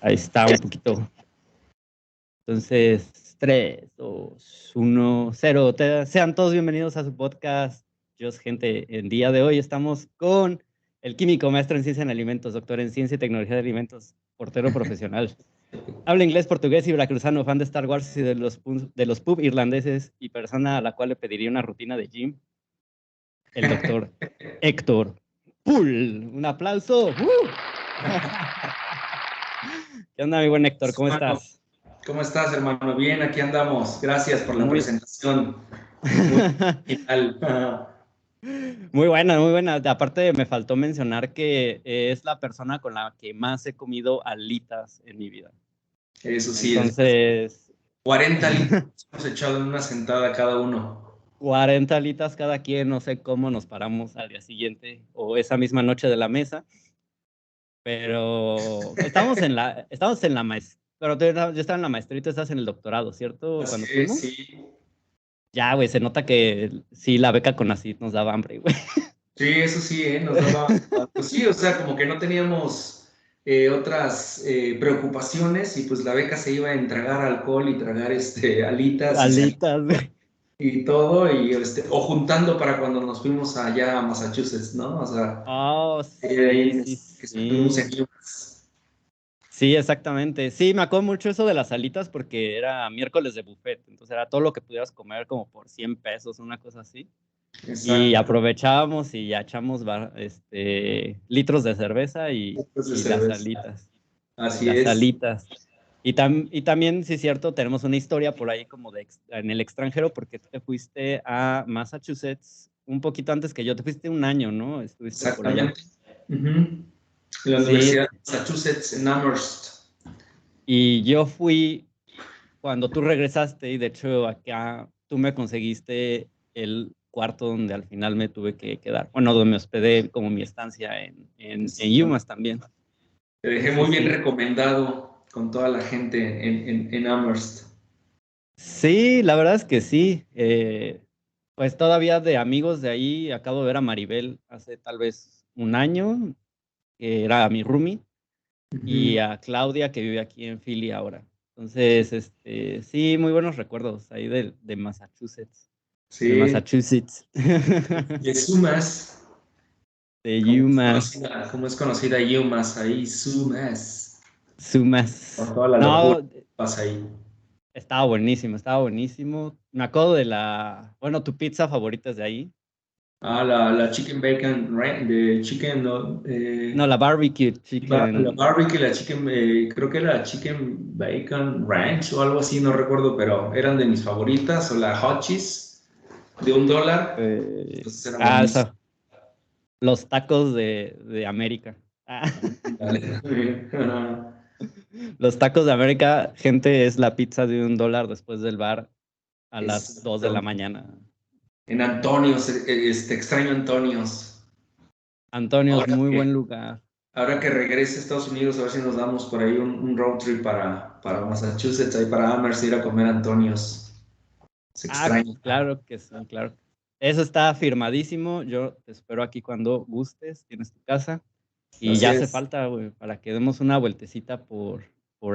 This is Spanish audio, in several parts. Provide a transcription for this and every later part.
Ahí está un poquito. Entonces, 3, 2, 1, 0. Sean todos bienvenidos a su podcast. Gente, el día de hoy estamos con el químico, maestro en ciencia en alimentos, doctor en ciencia y tecnología de alimentos, portero profesional. Habla inglés, portugués y veracruzano, fan de Star Wars y de los pub irlandeses y persona a la cual le pediría una rutina de gym, el doctor Héctor Pool. Un aplauso. ¿Qué onda, mi buen Héctor? ¿Cómo estás? ¿Cómo estás, hermano? Bien, aquí andamos. Gracias por la Muy... presentación. Muy genial. Muy buena, muy buena. Aparte, me faltó mencionar que es la persona con la que más he comido alitas en mi vida. Eso sí, Entonces, 40 litros hemos echado en una sentada cada uno. 40 alitas cada quien, no sé cómo nos paramos al día siguiente o esa misma noche de la mesa, pero estamos en la maestría, pero yo estaba en la maestría y tú estás en el doctorado, ¿cierto? Así Cuando es, fuimos. sí. Ya, güey, se nota que sí, la beca CONACYT nos daba hambre, güey. Sí, eso sí, nos daba. Pues sí, o sea, como que no teníamos otras preocupaciones y pues la beca se iba a tragar alcohol y tragar alitas Alitas, güey. y todo, o juntando para cuando nos fuimos allá a Massachusetts, ¿no? O sea, Oh, ahí sí, sí, que estuvimos en sí. UMass. Sí, exactamente. Sí, me acuerdo mucho eso de las alitas porque era miércoles de buffet, entonces era todo lo que pudieras comer como por 100 pesos, una cosa así. Y Exacto. aprovechábamos y ya echamos litros de cerveza Litros de y las cerveza. alitas. Y Así las es. alitas. Y también, sí es cierto, tenemos una historia por ahí como en el extranjero porque tú te fuiste a Massachusetts un poquito antes que yo. Te fuiste un año, ¿no? Estuviste por allá. Exactamente. Ujú. La Sí, Universidad de Massachusetts en Amherst. y yo fui cuando tú regresaste y de hecho acá tú me conseguiste el cuarto donde al final me tuve que quedar. Bueno, donde me hospedé como mi estancia en UMass también. Te dejé Sí, sí, muy bien sí. recomendado con toda la gente en Amherst. Sí, la verdad es que sí. Pues todavía de amigos de ahí, acabo de ver a Maribel hace tal vez un año, que era mi roomie, y Ujú. a Claudia, que vive aquí en Philly ahora. Entonces, sí, muy buenos recuerdos ahí de Massachusetts. De Sí, Massachusetts. de Sumas, De UMass. como es conocida UMass ahí, Sumas. Con Sumas. toda la locura No, que pasa ahí. estaba buenísimo, estaba buenísimo. Me acuerdo bueno, tu pizza favorita es de ahí. La chicken bacon, right? De chicken, no, No, la barbecue la chicken. barbecue, la chicken, creo que la chicken bacon ranch o algo así, no recuerdo, pero eran de mis favoritas, o la hot cheese de $1, entonces eran buenísimas. Eso. Los tacos de América. Ah, los tacos de América, gente, es la pizza de $1 después del bar a las 2 de la Exacto. mañana. En Antonios, extraño Antonios. Antonio, es Ahora muy que, buen lugar. ahora que regrese a Estados Unidos, a ver si nos damos por ahí un road trip para Massachusetts, ahí para Amherst, ir a comer Antonios. Se Ah, extraña. claro que sí, claro. Eso está firmadísimo. Yo te espero aquí cuando gustes. Tienes tu casa. Y Así ya hace es. falta, güey, para que demos una vueltecita por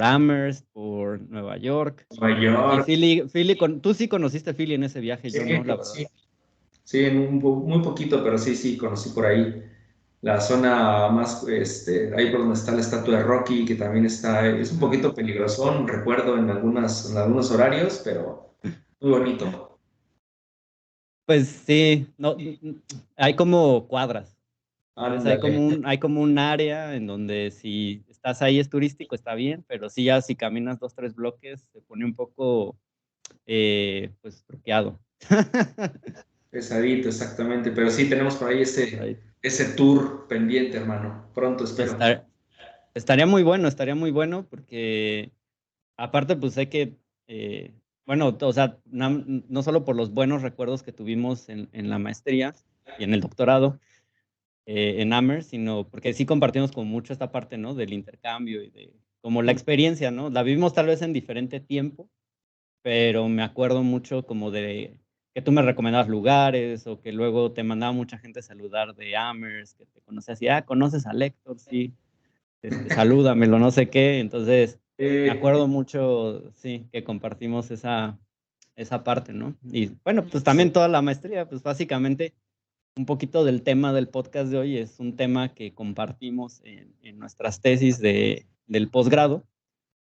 Amherst, por Nueva York. Nueva Aquí, York. Philly, tú sí conociste Philly en ese viaje, Sí, yo no, la verdad. sí, sí, muy poquito, pero sí, sí, conocí por ahí la zona más, ahí por donde está la estatua de Rocky, que también está, es un poquito peligrosón, recuerdo en algunos horarios, pero muy bonito. Pues sí, no, hay como cuadras, ¿sabes? Hay Ándale. hay como un área en donde si estás ahí es turístico, está bien, pero sí ya si caminas 2, 3 bloques se pone un poco, pues, truqueado. Pesadito, exactamente. Pero sí, tenemos por ahí Ahí. ese tour pendiente, hermano. Pronto espero. Estar- estaría muy bueno porque aparte pues sé que, bueno, o sea, no solo por los buenos recuerdos que tuvimos en la maestría y en el doctorado, en Amherst, sino porque sí compartimos como mucho esta parte, ¿no? Del intercambio y de como la experiencia, ¿no? La vivimos tal vez en diferente tiempo, pero me acuerdo mucho como de que tú me recomendabas lugares o que luego te mandaba mucha gente a saludar de Amherst, que te conocías y, conoces a Lector, sí. salúdamelo, no sé qué. Entonces, me acuerdo Eh, mucho, sí, que compartimos esa parte, ¿no? Y bueno, pues también sí. toda la maestría, pues básicamente un poquito del tema del podcast de hoy es un tema que compartimos en nuestras tesis del posgrado.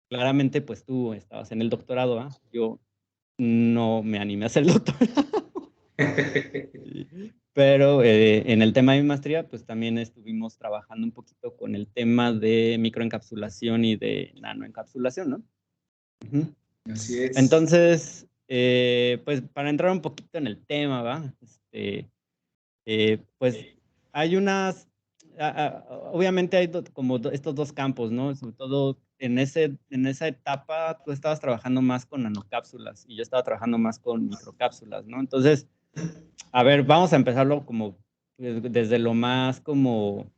Claramente, pues tú estabas en el doctorado, ¿ah? Yo no me animé a hacer el doctorado. Pero en el tema de mi maestría, pues también estuvimos trabajando un poquito con el tema de microencapsulación y de nanoencapsulación, ¿no? Ujú. Así es. Entonces, pues para entrar un poquito en el tema, ¿va? Pues hay unas, obviamente hay como estos dos campos, ¿no? Sobre todo en esa etapa tú estabas trabajando más con nanocápsulas y yo estaba trabajando más con microcápsulas, ¿no? Entonces, a ver, vamos a empezarlo como desde lo más como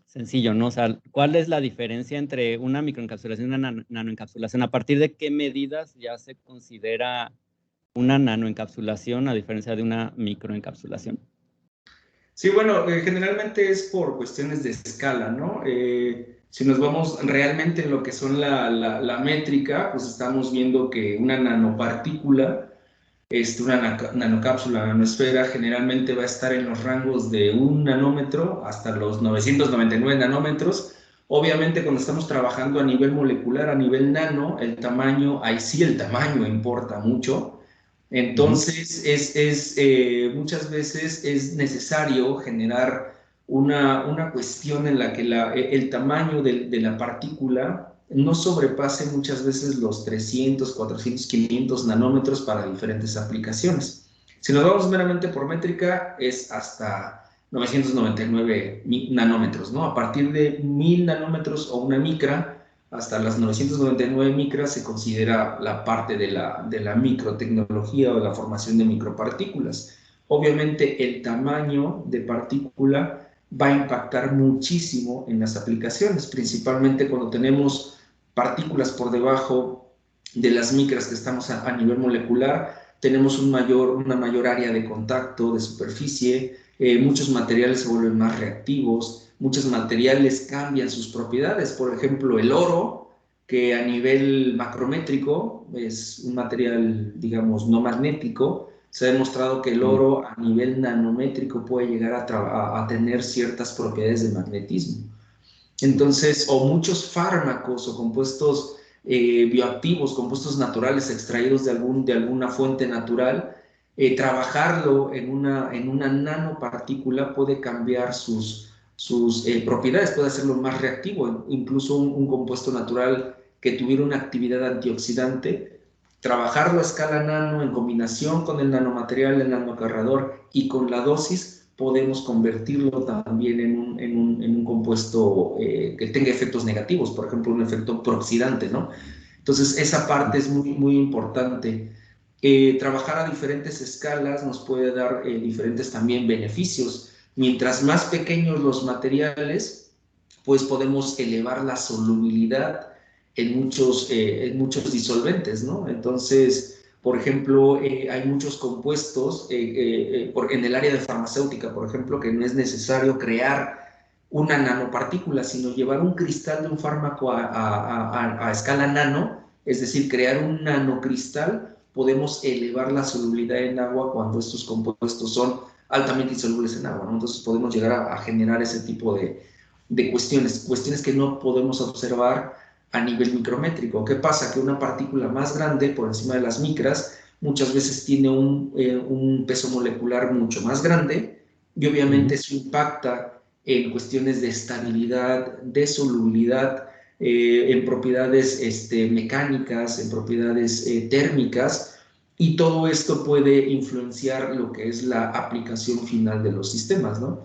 sencillo, ¿no? O sea, ¿cuál es la diferencia entre una microencapsulación y una nanoencapsulación? ¿A partir de qué medidas ya se considera una nanoencapsulación a diferencia de una microencapsulación? Sí, bueno, generalmente es por cuestiones de escala, ¿no? Si nos vamos realmente en lo que son la métrica, pues estamos viendo que una nanopartícula, una nanocápsula, nanosfera, generalmente va a estar en los rangos de 1 nanómetro hasta los 999 nanómetros. Obviamente, cuando estamos trabajando a nivel molecular, a nivel nano, el tamaño, ahí sí el tamaño importa mucho. Ujú. Entonces, muchas veces es necesario generar una cuestión en la que el tamaño de la partícula no sobrepase muchas veces los 300, 400, 500 nanómetros para diferentes aplicaciones. Si nos vamos meramente por métrica, es hasta 999 nanómetros, ¿no? A partir de 1000 nanómetros o una micra, hasta las 999 micras se considera la parte de la microtecnología o de la formación de micropartículas. Obviamente el tamaño de partícula va a impactar muchísimo en las aplicaciones, principalmente cuando tenemos partículas por debajo de las micras que estamos a nivel molecular, tenemos una mayor área de contacto, de superficie, muchos materiales se vuelven más reactivos, muchos materiales cambian sus propiedades. Por ejemplo, el oro, que a nivel macrométrico es un material, digamos, no magnético, se ha demostrado que el Mm. oro a nivel nanométrico puede llegar a tener ciertas propiedades de magnetismo. Entonces, o muchos fármacos o compuestos bioactivos, compuestos naturales extraídos de alguna fuente natural, trabajarlo en una nanopartícula puede cambiar sus propiedades, puede hacerlo más reactivo. Incluso un compuesto natural que tuviera una actividad antioxidante, trabajarlo a escala nano en combinación con el nanomaterial, el nanocargador y con la dosis, podemos convertirlo también en un compuesto que tenga efectos negativos, por ejemplo, un efecto prooxidante, ¿no? Entonces, esa parte es muy, muy importante. Trabajar a diferentes escalas nos puede dar diferentes también beneficios. Mientras más pequeños los materiales, pues podemos elevar la solubilidad en muchos disolventes, ¿no? Entonces, por ejemplo, hay muchos compuestos en el área de farmacéutica, por ejemplo, que no es necesario crear una nanopartícula, sino llevar un cristal de un fármaco a escala nano, es decir, crear un nanocristal. Podemos elevar la solubilidad en agua cuando estos compuestos son altamente insolubles en agua, ¿no? Entonces podemos llegar a generar ese tipo de cuestiones que no podemos observar a nivel micrométrico. ¿Qué pasa? Que una partícula más grande, por encima de las micras, muchas veces tiene un peso molecular mucho más grande y obviamente Ujú. eso impacta en cuestiones de estabilidad, de solubilidad, en propiedades mecánicas, en propiedades térmicas, y todo esto puede influenciar lo que es la aplicación final de los sistemas, ¿no?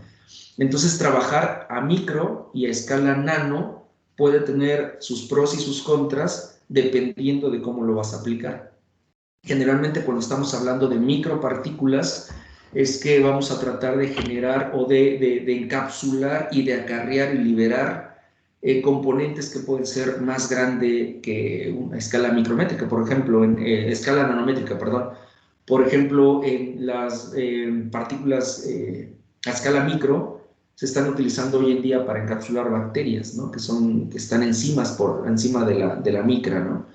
Entonces, trabajar a micro y a escala nano puede tener sus pros y sus contras dependiendo de cómo lo vas a aplicar. Generalmente, cuando estamos hablando de micropartículas, es que vamos a tratar de generar o de encapsular y de acarrear y liberar componentes que pueden ser más grandes que una escala micrométrica, por ejemplo, en escala nanométrica, perdón. Por ejemplo, en las partículas a escala micro, se están utilizando hoy en día para encapsular bacterias, ¿no? Que están enzimas por encima de la micra, ¿no?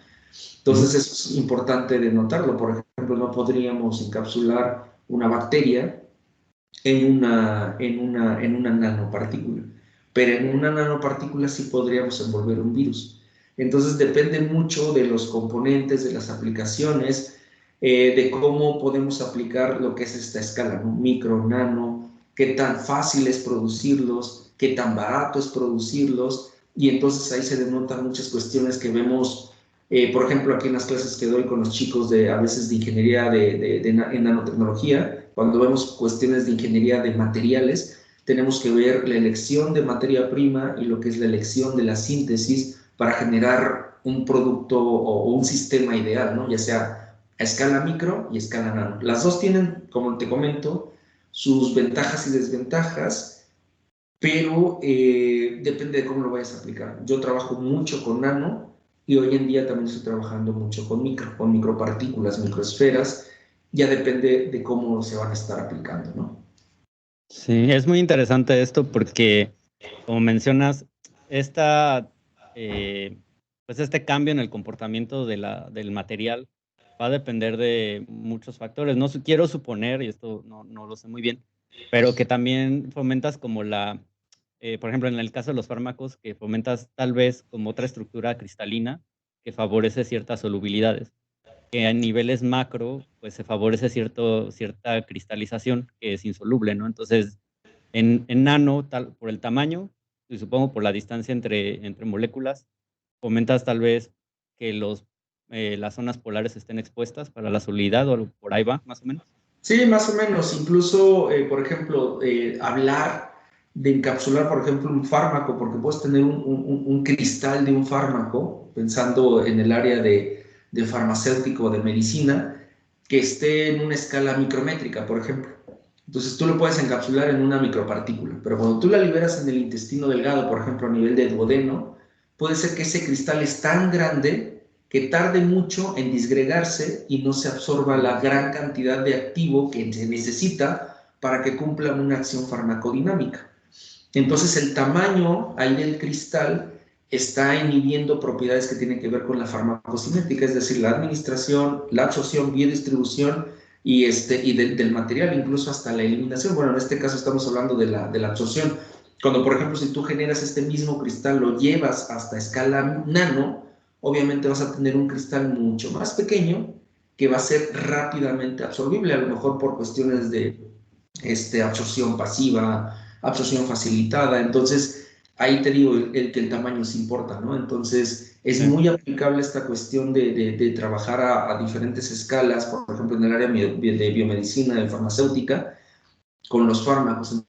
Entonces eso es importante de notarlo. Por ejemplo, no podríamos encapsular una bacteria en una nanopartícula, pero en una nanopartícula sí podríamos envolver un virus. Entonces depende mucho de los componentes, de las aplicaciones, de cómo podemos aplicar lo que es esta escala, ¿no? Micro, nano, qué tan fácil es producirlos, qué tan barato es producirlos, y entonces ahí se denotan muchas cuestiones que vemos, por ejemplo, aquí en las clases que doy con los chicos a veces de ingeniería en nanotecnología, cuando vemos cuestiones de ingeniería de materiales, tenemos que ver la elección de materia prima y lo que es la elección de la síntesis para generar un producto o un sistema ideal, ¿no? Ya sea a escala micro y a escala nano. Las dos tienen, como te comento, sus ventajas y desventajas, pero depende de cómo lo vayas a aplicar. Yo trabajo mucho con nano y hoy en día también estoy trabajando mucho con micropartículas, microesferas. Ya depende de cómo se van a estar aplicando, ¿no? Sí, es muy interesante esto porque, como mencionas, esta, pues este cambio en el comportamiento del material va a depender de muchos factores. No quiero suponer, y esto no lo sé muy bien, pero que también fomentas como por ejemplo, en el caso de los fármacos, que fomentas tal vez como otra estructura cristalina que favorece ciertas solubilidades, que a niveles macro, pues se favorece cierta cristalización que es insoluble, ¿no? Entonces, en nano, por el tamaño y supongo por la distancia entre moléculas, fomentas tal vez que las zonas polares estén expuestas para la solubilidad o por ahí va, más o menos. Sí, más o menos. Incluso, por ejemplo, hablar de encapsular, por ejemplo, un fármaco, porque puedes tener un cristal de un fármaco, pensando en el área de farmacéutico, de medicina, que esté en una escala micrométrica, por ejemplo. Entonces tú lo puedes encapsular en una micropartícula, pero cuando tú la liberas en el intestino delgado, por ejemplo, a nivel de duodeno, puede ser que ese cristal es tan grande que tarde mucho en disgregarse y no se absorba la gran cantidad de activo que se necesita para que cumpla una acción farmacodinámica. Entonces el tamaño ahí del cristal está inhibiendo propiedades que tienen que ver con la farmacocinética, es decir, la administración, la absorción, biodistribución y del material, incluso hasta la eliminación. Bueno, en este caso estamos hablando de la absorción. Cuando, por ejemplo, si tú generas este mismo cristal, lo llevas hasta escala nano, obviamente vas a tener un cristal mucho más pequeño que va a ser rápidamente absorbible, a lo mejor por cuestiones de absorción pasiva, absorción facilitada. Entonces, ahí te digo que el tamaño se importa, ¿no? Entonces, es Sí. muy aplicable esta cuestión de trabajar a diferentes escalas, por ejemplo, en el área de biomedicina, de farmacéutica, con los fármacos.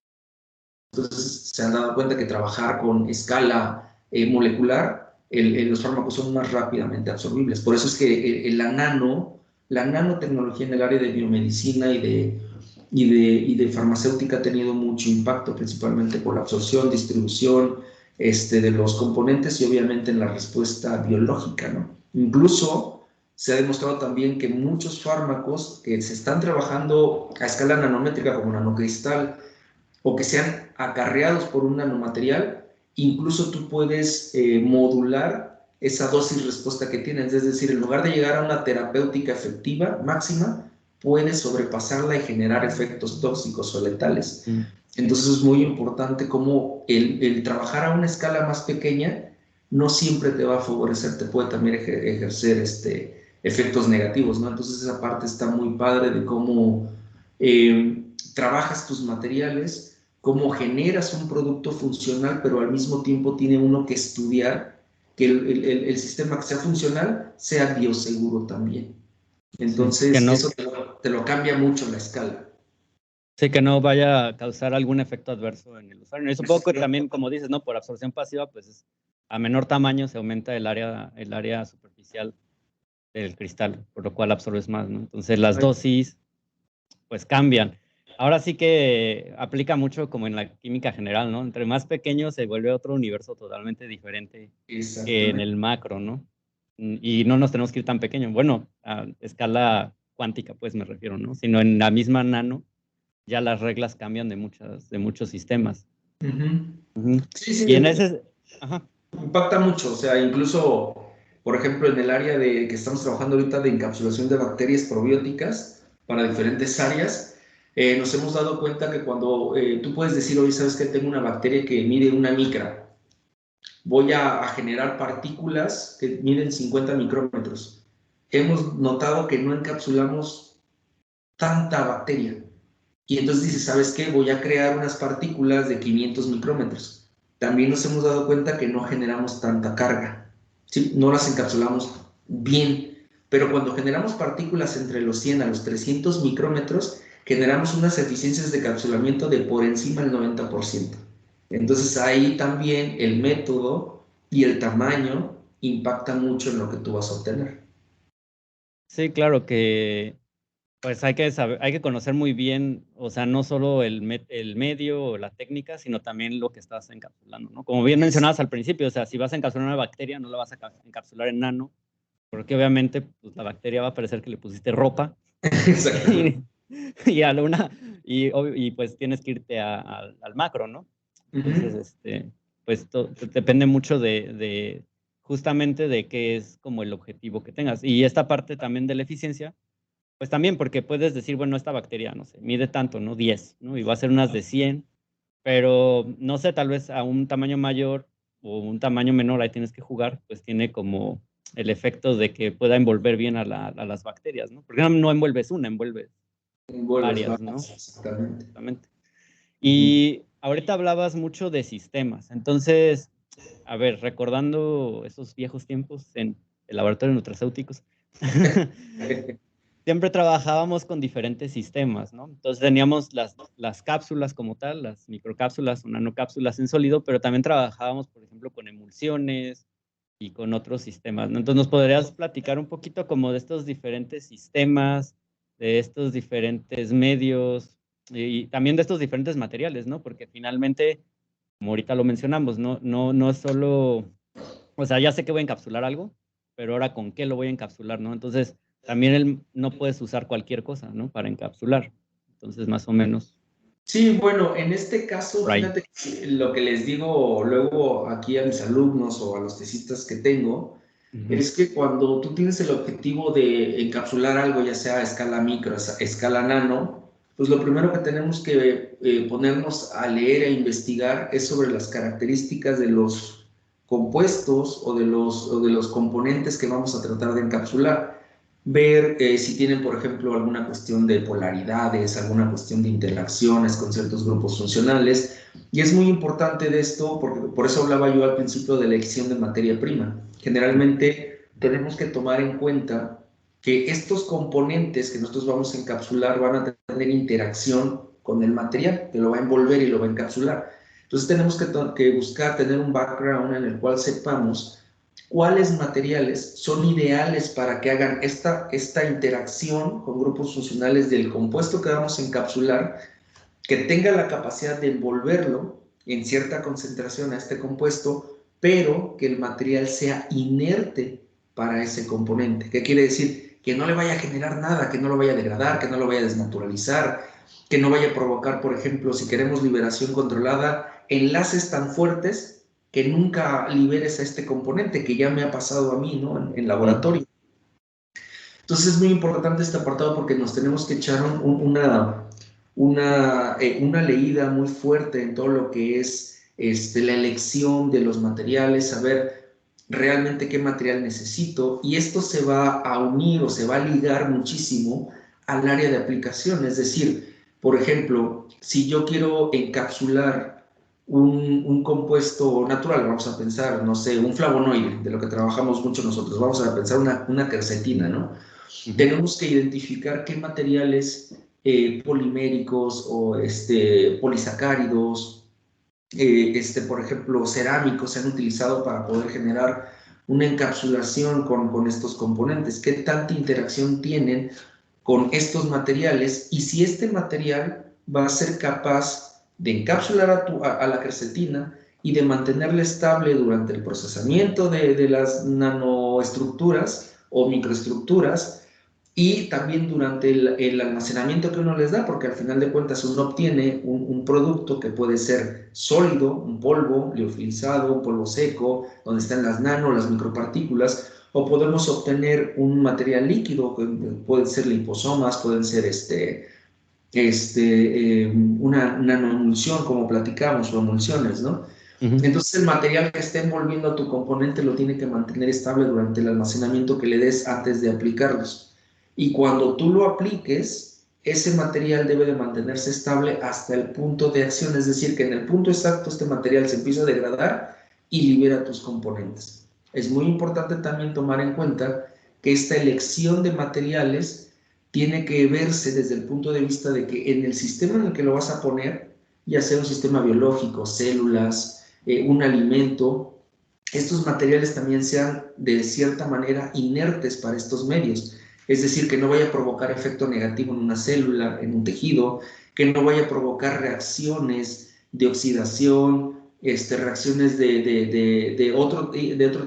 Entonces, se han dado cuenta que trabajar con escala molecular, los fármacos son más rápidamente absorbibles. Por eso es que la nanotecnología en el área de biomedicina y de farmacéutica ha tenido mucho impacto, principalmente por la absorción, distribución de los componentes y obviamente en la respuesta biológica, ¿no? Incluso se ha demostrado también que muchos fármacos que se están trabajando a escala nanométrica como nanocristal o que sean acarreados por un nanomaterial, incluso tú puedes modular esa dosis respuesta que tienes, es decir, en lugar de llegar a una terapéutica efectiva máxima, puedes sobrepasarla y generar efectos tóxicos o letales. Mm. Entonces es muy importante cómo el trabajar a una escala más pequeña no siempre te va a favorecer, te puede también ejercer efectos negativos, ¿no? Entonces esa parte está muy padre de cómo trabajas tus materiales, cómo generas un producto funcional, pero al mismo tiempo tiene uno que estudiar que el sistema que sea funcional sea bioseguro también. Sí, que Entonces, no, eso te lo cambia mucho la escala. sí, que no vaya a causar algún efecto adverso en el usuario. Y supongo que también, como dices, ¿no? Por absorción pasiva, pues a menor tamaño se aumenta el área superficial del cristal, por lo cual absorbes más, ¿no? Entonces las dosis, pues cambian. Ahora sí que aplica mucho como en la química general, ¿no? Entre más pequeño se vuelve otro universo totalmente diferente que en Exactamente. el macro, ¿no? Y no nos tenemos que ir tan pequeño. Bueno, a escala cuántica, pues me refiero, ¿no? Sino en la misma nano ya las reglas cambian de muchos sistemas. Sí, sí, Y en ese... Ajá. impacta mucho, o sea, incluso, por ejemplo, en el área de que estamos trabajando ahorita de encapsulación de bacterias probióticas para diferentes áreas, nos hemos dado cuenta que cuando tú puedes decir, hoy sabes que tengo una bacteria que mide una micra, voy a generar partículas que miden 50 micrómetros. Hemos notado que no encapsulamos tanta bacteria. Y entonces dice, ¿sabes qué? Voy a crear unas partículas de 500 micrómetros. También nos hemos dado cuenta que no generamos tanta carga, ¿sí? No las encapsulamos bien, pero cuando generamos partículas entre los 100 a los 300 micrómetros, generamos unas eficiencias de encapsulamiento de por encima del 90%. Entonces ahí también el método y el tamaño impacta mucho en lo que tú vas a obtener. Sí, claro que pues hay que saber, hay que conocer muy bien, o sea, no solo el medio o la técnica, sino también lo que estás encapsulando, ¿no? Como bien mencionabas al principio, o sea, si vas a encapsular una bacteria, no la vas a encapsular en nano, porque obviamente pues, la bacteria va a parecer que le pusiste ropa Exactamente. y, y a la una, y pues tienes que irte al macro, ¿no? Entonces, Uh-huh. pues depende mucho de justamente de qué es como el objetivo que tengas. Y esta parte también de la eficiencia, pues también porque puedes decir, bueno, esta bacteria, no sé, mide tanto, ¿no? 10, ¿no? Y va a ser unas de 100, pero no sé, tal vez a un tamaño mayor o un tamaño menor, ahí tienes que jugar, pues tiene como el efecto de que pueda envolver bien a las bacterias, ¿no? Porque no envuelves una, envuelves Envuelves varias, ¿no? más, exactamente. Exactamente. Uh-huh. Y ahorita hablabas mucho de sistemas, entonces, a ver, recordando esos viejos tiempos en el laboratorio de nutracéuticos, siempre trabajábamos con diferentes sistemas, ¿no? Entonces teníamos las cápsulas como tal, las microcápsulas o nanocápsulas en sólido, pero también trabajábamos, por ejemplo, con emulsiones y con otros sistemas, ¿no? Entonces, ¿nos podrías platicar un poquito como de estos diferentes sistemas, de estos diferentes medios y también de estos diferentes materiales, ¿no? Porque finalmente, como ahorita lo mencionamos, no es solo, o sea, ya sé que voy a encapsular algo, pero ahora con qué lo voy a encapsular, ¿no? Entonces, también no puedes usar cualquier cosa, ¿no? Para encapsular. Entonces, más o menos Sí, bueno, en este caso, por ahí. fíjate que lo que les digo luego aquí a mis alumnos o a los tesistas que tengo, Ujú. es que cuando tú tienes el objetivo de encapsular algo, ya sea a escala micro, a escala nano, pues lo primero que tenemos que ponernos a leer e investigar es sobre las características de los compuestos o de los componentes que vamos a tratar de encapsular. Ver si tienen, por ejemplo, alguna cuestión de polaridades, alguna cuestión de interacciones con ciertos grupos funcionales. Y es muy importante de esto, porque por eso hablaba yo al principio de la elección de materia prima. Generalmente tenemos que tomar en cuenta que estos componentes que nosotros vamos a encapsular van a tener interacción con el material que lo va a envolver y lo va a encapsular. Entonces tenemos que buscar tener un background en el cual sepamos cuáles materiales son ideales para que hagan esta interacción con grupos funcionales del compuesto que vamos a encapsular, que tenga la capacidad de envolverlo en cierta concentración a este compuesto, pero que el material sea inerte para ese componente. ¿Qué quiere decir? Que no le vaya a generar nada, que no lo vaya a degradar, que no lo vaya a desnaturalizar, que no vaya a provocar, por ejemplo, si queremos liberación controlada, enlaces tan fuertes que nunca liberes a este componente, que ya me ha pasado a mí, ¿no? En laboratorio. Entonces es muy importante este apartado porque nos tenemos que echar una leída muy fuerte en todo lo que es la elección de los materiales, saber realmente qué material necesito, y esto se va a unir o se va a ligar muchísimo al área de aplicación. Es decir, por ejemplo, si yo quiero encapsular un compuesto natural, vamos a pensar, no sé, un flavonoide, de lo que trabajamos mucho nosotros, vamos a pensar una quercetina, ¿no? Ujú. Tenemos que identificar qué materiales poliméricos o polisacáridos, por ejemplo, cerámicos se han utilizado para poder generar una encapsulación con estos componentes, qué tanta interacción tienen con estos materiales y si este material va a ser capaz de encapsular a la quercetina y de mantenerla estable durante el procesamiento de las nanoestructuras o microestructuras, y también durante el almacenamiento que uno les da, porque al final de cuentas uno obtiene un producto que puede ser sólido, un polvo liofilizado, un polvo seco, donde están las nano, las micropartículas, o podemos obtener un material líquido, que pueden ser liposomas, pueden ser una nanoemulsión, como platicamos, o emulsiones, ¿no? Ujú. Entonces el material que esté envolviendo a tu componente lo tiene que mantener estable durante el almacenamiento que le des antes de aplicarlos. Y cuando tú lo apliques, ese material debe de mantenerse estable hasta el punto de acción, es decir, que en el punto exacto este material se empieza a degradar y libera tus componentes. Es muy importante también tomar en cuenta que esta elección de materiales tiene que verse desde el punto de vista de que en el sistema en el que lo vas a poner, ya sea un sistema biológico, células, un alimento, estos materiales también sean de cierta manera inertes para estos medios. Es decir, que no vaya a provocar efecto negativo en una célula, en un tejido, que no vaya a provocar reacciones de oxidación, reacciones de otro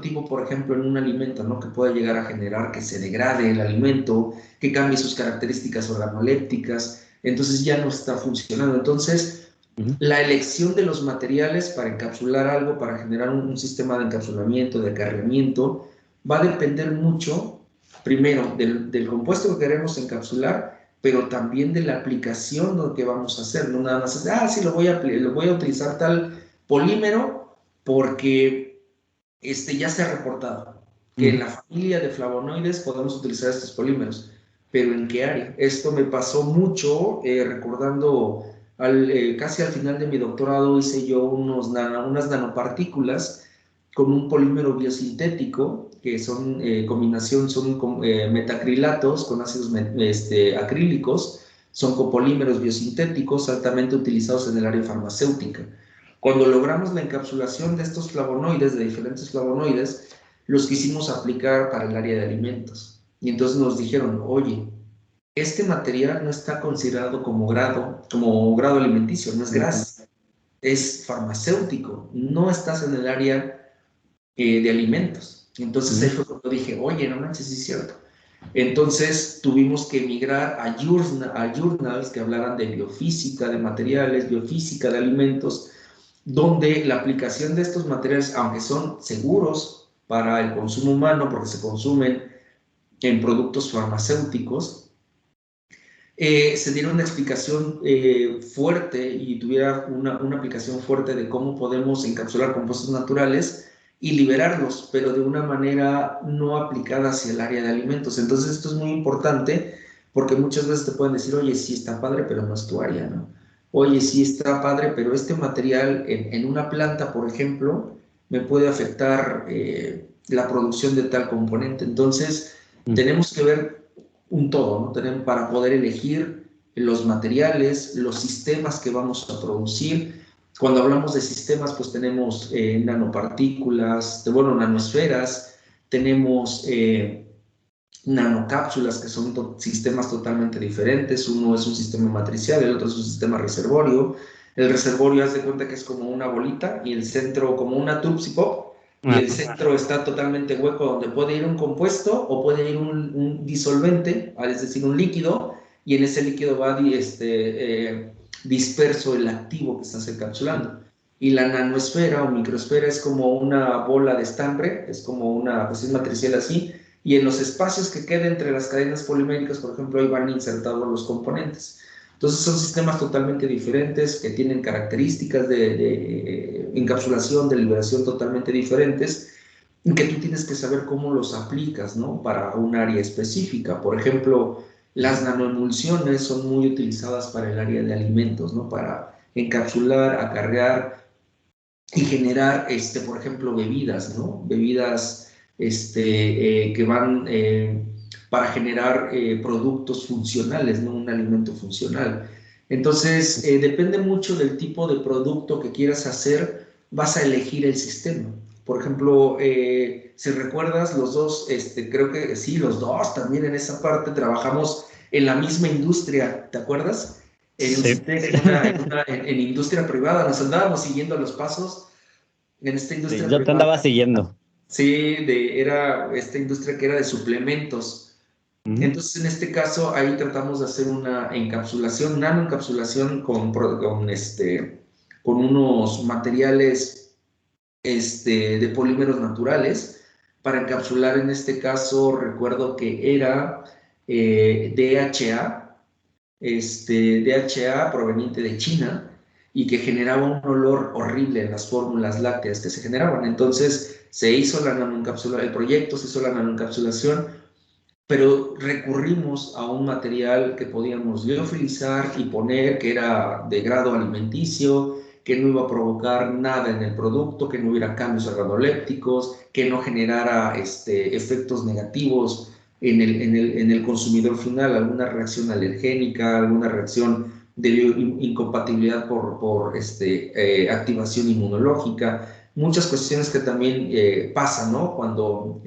tipo, por ejemplo, en un alimento, ¿no? Que pueda llegar a generar que se degrade el alimento, que cambie sus características organolépticas, entonces ya no está funcionando. Entonces, Ujú. la elección de los materiales para encapsular algo, para generar un sistema de encapsulamiento, de acarreamiento, va a depender mucho, primero, del compuesto que queremos encapsular, pero también de la aplicación lo que vamos a hacer. No nada más es, sí, lo voy a utilizar tal polímero porque ya se ha reportado que en Ujú. la familia de flavonoides podemos utilizar estos polímeros, pero ¿en qué área? Esto me pasó mucho recordando casi al final de mi doctorado hice yo unas nanopartículas con un polímero biosintético que son combinación, son metacrilatos con ácidos acrílicos, son copolímeros biosintéticos altamente utilizados en el área farmacéutica. Cuando logramos la encapsulación de estos flavonoides, de diferentes flavonoides, los quisimos aplicar para el área de alimentos. Y entonces nos dijeron, oye, este material no está considerado como grado alimenticio, no es grasa, es farmacéutico, no estás en el área de alimentos. Entonces ahí Ujú. fue cuando dije, oye, no manches, sí es cierto. Entonces tuvimos que migrar a journals que hablaran de biofísica de materiales, biofísica de alimentos, donde la aplicación de estos materiales, aunque son seguros para el consumo humano, porque se consumen en productos farmacéuticos, se diera una explicación fuerte y tuviera una aplicación fuerte de cómo podemos encapsular compuestos naturales y liberarlos, pero de una manera no aplicada hacia el área de alimentos. Entonces esto es muy importante porque muchas veces te pueden decir, oye, sí está padre, pero no es tu área, ¿no? Oye, sí está padre, pero este material en una planta, por ejemplo, me puede afectar la producción de tal componente. Entonces, Ujú. tenemos que ver un todo, ¿no? Tenemos para poder elegir los materiales, los sistemas que vamos a producir. Cuando hablamos de sistemas, pues tenemos nanopartículas, nanosferas, tenemos nanocápsulas, que son sistemas totalmente diferentes. Uno es un sistema matricial, el otro es un sistema reservorio. El reservorio, haz de cuenta que es como una bolita y el centro como una Tupsi Pop, y el Ah, centro está totalmente hueco donde puede ir un compuesto o puede ir un disolvente, es decir, un líquido, y en ese líquido va disperso el activo que estás encapsulando. Y la nanosfera o microesfera es como una bola de estambre, es como una, pues es matricial así, y en los espacios que queden entre las cadenas poliméricas, por ejemplo, ahí van insertados los componentes. Entonces son sistemas totalmente diferentes que tienen características de encapsulación, de liberación totalmente diferentes, y que tú tienes que saber cómo los aplicas, ¿no? Para un área específica. Por ejemplo, las nanoemulsiones son muy utilizadas para el área de alimentos, ¿no? Para encapsular, acarrear y generar, por ejemplo, bebidas, ¿no? Bebidas que van para generar productos funcionales, ¿no? Un alimento funcional. Entonces, depende mucho del tipo de producto que quieras hacer, vas a elegir el sistema. Por ejemplo, si recuerdas, los dos, creo que sí, los dos también en esa parte trabajamos en la misma industria, ¿te acuerdas? En sí. Ucitec, en industria privada, nos andábamos siguiendo los pasos en esta Sí, industria yo te privada. andaba siguiendo. Sí, era esta industria que era de suplementos. Ujú. Entonces, en este caso, ahí tratamos de hacer una encapsulación, nanoencapsulación con unos materiales de polímeros naturales para encapsular, en este caso, recuerdo que era DHA, DHA proveniente de China y que generaba un olor horrible en las fórmulas lácteas que se generaban. Entonces se hizo la nanoencapsulación, el proyecto se hizo la nanoencapsulación, pero recurrimos a un material que podíamos liofilizar y poner, que era de grado alimenticio, que no iba a provocar nada en el producto, que no hubiera cambios organolépticos, que no generara efectos negativos en el consumidor final, alguna reacción alergénica, alguna reacción de incompatibilidad por activación inmunológica, muchas cuestiones que también pasan, ¿no? Cuando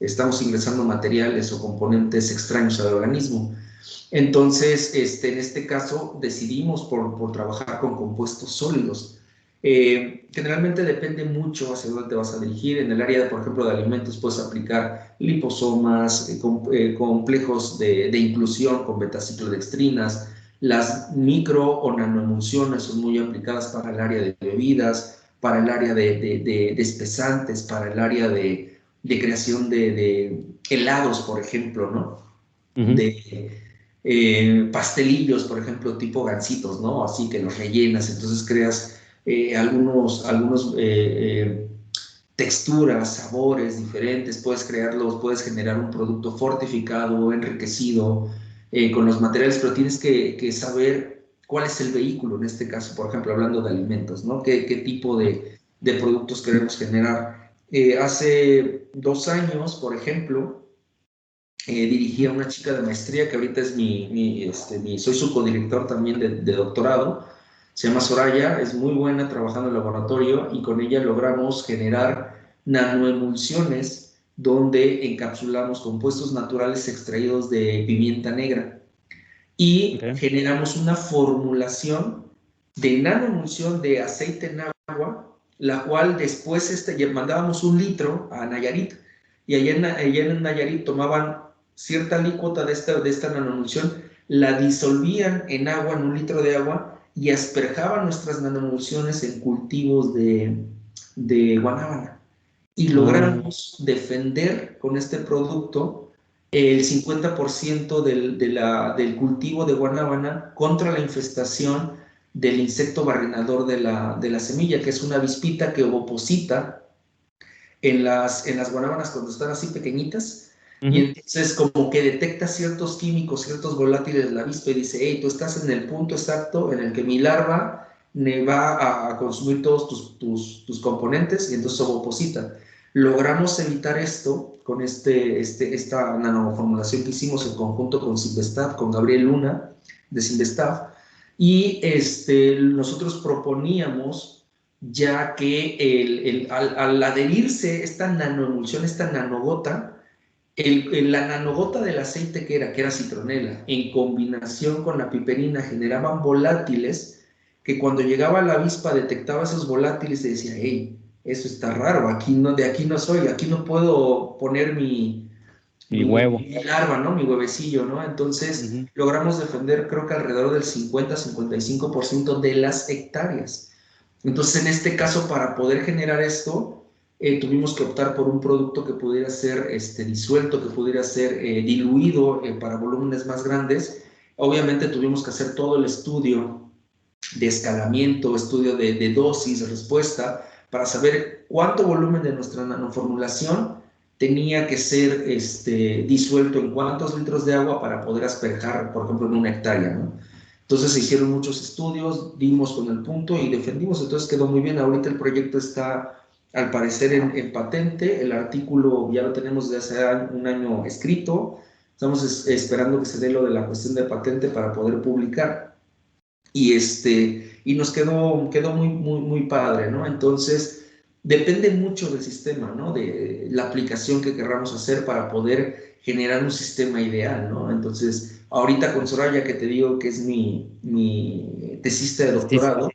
estamos ingresando materiales o componentes extraños al organismo. Entonces, en este caso, decidimos por trabajar con compuestos sólidos. Generalmente depende mucho hacia dónde te vas a dirigir. En el área, por ejemplo, de alimentos, puedes aplicar liposomas, complejos de inclusión con betaciclodextrinas. Las micro o nanoemulsiones son muy aplicadas para el área de bebidas, para el área de espesantes, para el área de creación de helados, por ejemplo, ¿no? Ujú. De pastelillos, por ejemplo, tipo gansitos, ¿no? Así que los rellenas, entonces creas algunos texturas, sabores diferentes, puedes crearlos, puedes generar un producto fortificado, enriquecido con los materiales, pero tienes que saber cuál es el vehículo, en este caso, por ejemplo, hablando de alimentos, ¿no? ¿Qué tipo de productos queremos generar? Hace 2 años, por ejemplo, dirigí a una chica de maestría que ahorita es soy su codirector también de doctorado. Se llama Soraya, es muy buena trabajando en el laboratorio y con ella logramos generar nanoemulsiones donde encapsulamos compuestos naturales extraídos de pimienta negra y Okay. generamos una formulación de nanoemulsión de aceite en agua, la cual después mandábamos 1 litro a Nayarit y allá en Nayarit tomaban cierta alícuota de esta nanoemulsión, la disolvían en agua, en 1 litro de agua y asperjaban nuestras nanoemulsiones en cultivos de guanábana y Ah, logramos defender con este producto el 50% del cultivo de guanábana contra la infestación del insecto barrenador de la semilla, que es una avispita que ovoposita en las guanábanas cuando están así pequeñitas. Y ujú. entonces como que detecta ciertos químicos, ciertos volátiles de la avispa y dice, hey, tú estás en el punto exacto en el que mi larva me va a consumir todos tus componentes y entonces ovoposita. Logramos evitar esto con esta nanoformulación que hicimos en conjunto con Simvestab, con Gabriel Luna de Simvestab, y nosotros proponíamos ya que al adherirse esta nanoemulsión, esta nanogota, la nanogota del aceite que era citronela, en combinación con la piperina, generaban volátiles que cuando llegaba la avispa detectaba esos volátiles y decía, hey, eso está raro, de aquí no soy, aquí no puedo poner mi, Mi mi, huevo. mi larva, ¿no? Mi huevecillo, ¿no? Entonces Ujú. logramos defender creo que alrededor del 50-55% de las hectáreas. Entonces, en este caso, para poder generar esto, tuvimos que optar por un producto que pudiera ser disuelto, que pudiera ser diluido para volúmenes más grandes. Obviamente tuvimos que hacer todo el estudio de escalamiento, estudio de dosis, respuesta, para saber cuánto volumen de nuestra nanoformulación tenía que ser disuelto en cuántos litros de agua para poder asperjar, por ejemplo, en 1 hectárea, ¿no? Entonces se hicieron muchos estudios, dimos con el punto y defendimos, entonces quedó muy bien. Ahorita el proyecto está, al parecer, en patente, el artículo ya lo tenemos desde hace un año escrito, estamos esperando que se dé lo de la cuestión de patente para poder publicar y nos quedó muy, muy, muy padre, ¿no? Entonces, depende mucho del sistema, ¿no? De la aplicación que querramos hacer para poder generar un sistema ideal, ¿no? Entonces, ahorita con Soraya, que te digo que es mi tesista de Sí, sí. doctorado,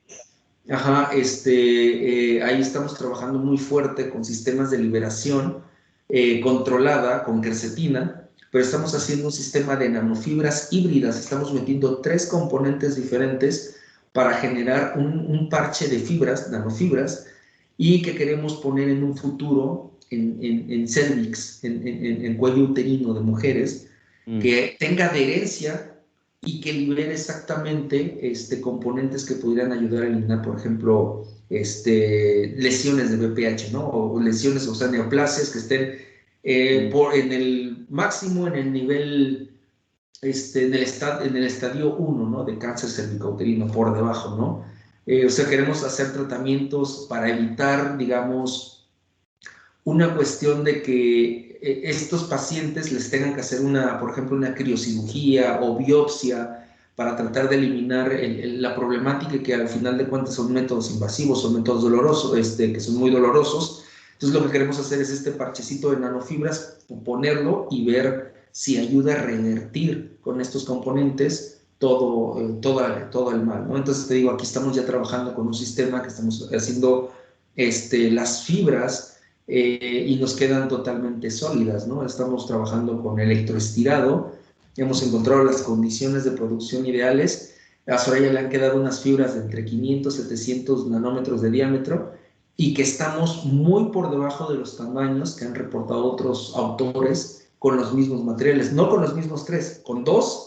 ajá, ahí estamos trabajando muy fuerte con sistemas de liberación controlada con quercetina pero estamos haciendo un sistema de nanofibras híbridas. Estamos metiendo 3 componentes diferentes para generar un parche de fibras, nanofibras, y que queremos poner en un futuro en cervix, en cuello uterino de mujeres, que tenga adherencia y que libere exactamente componentes que pudieran ayudar a eliminar, por ejemplo, lesiones de BPH, ¿no? O lesiones, o sea, neoplasias que estén en el máximo, en el nivel, en el estadio 1, ¿no? De cáncer cervicouterino, por debajo, ¿no? O sea, queremos hacer tratamientos para evitar, digamos, una cuestión de que estos pacientes les tengan que hacer por ejemplo, una criocirugía o biopsia para tratar de eliminar la problemática, que al final de cuentas son métodos invasivos, son métodos dolorosos, que son muy dolorosos. Entonces lo que queremos hacer es este parchecito de nanofibras, ponerlo y ver si ayuda a revertir con estos componentes todo el mal, ¿no? Entonces te digo, aquí estamos ya trabajando con un sistema que estamos haciendo las fibras y nos quedan totalmente sólidas, ¿no? Estamos trabajando con electroestirado, hemos encontrado las condiciones de producción ideales. A Soraya le han quedado unas fibras de entre 500 y 700 nanómetros de diámetro y que estamos muy por debajo de los tamaños que han reportado otros autores con los mismos materiales, no con los mismos 3, con 2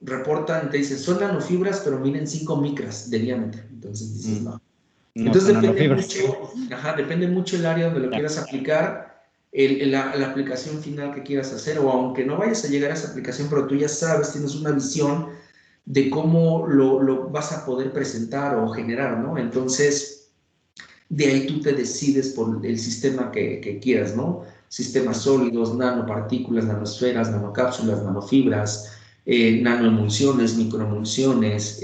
reportan, te dicen, son nanofibras, pero miden 5 micras de diámetro. Entonces dices, no. Entonces depende mucho el área donde lo quieras aplicar, la aplicación final que quieras hacer, o aunque no vayas a llegar a esa aplicación, pero tú ya sabes, tienes una visión de cómo lo vas a poder presentar o generar, ¿no? Entonces, de ahí tú te decides por el sistema que quieras, ¿no? Sistemas sólidos, nanopartículas, nanosferas, nanocápsulas, nanofibras, nanoemulsiones, microemulsiones,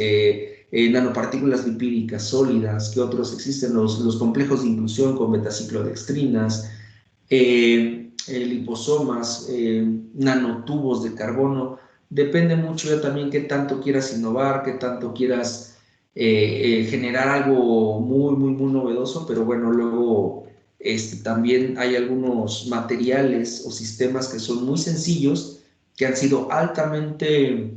nanopartículas lipídicas sólidas. ¿Qué otros existen? Los complejos de inclusión con betaciclodextrinas, liposomas, nanotubos de carbono. Depende mucho ya también qué tanto quieras innovar, qué tanto quieras generar algo muy, muy, muy novedoso, pero bueno, luego también hay algunos materiales o sistemas que son muy sencillos, que han sido altamente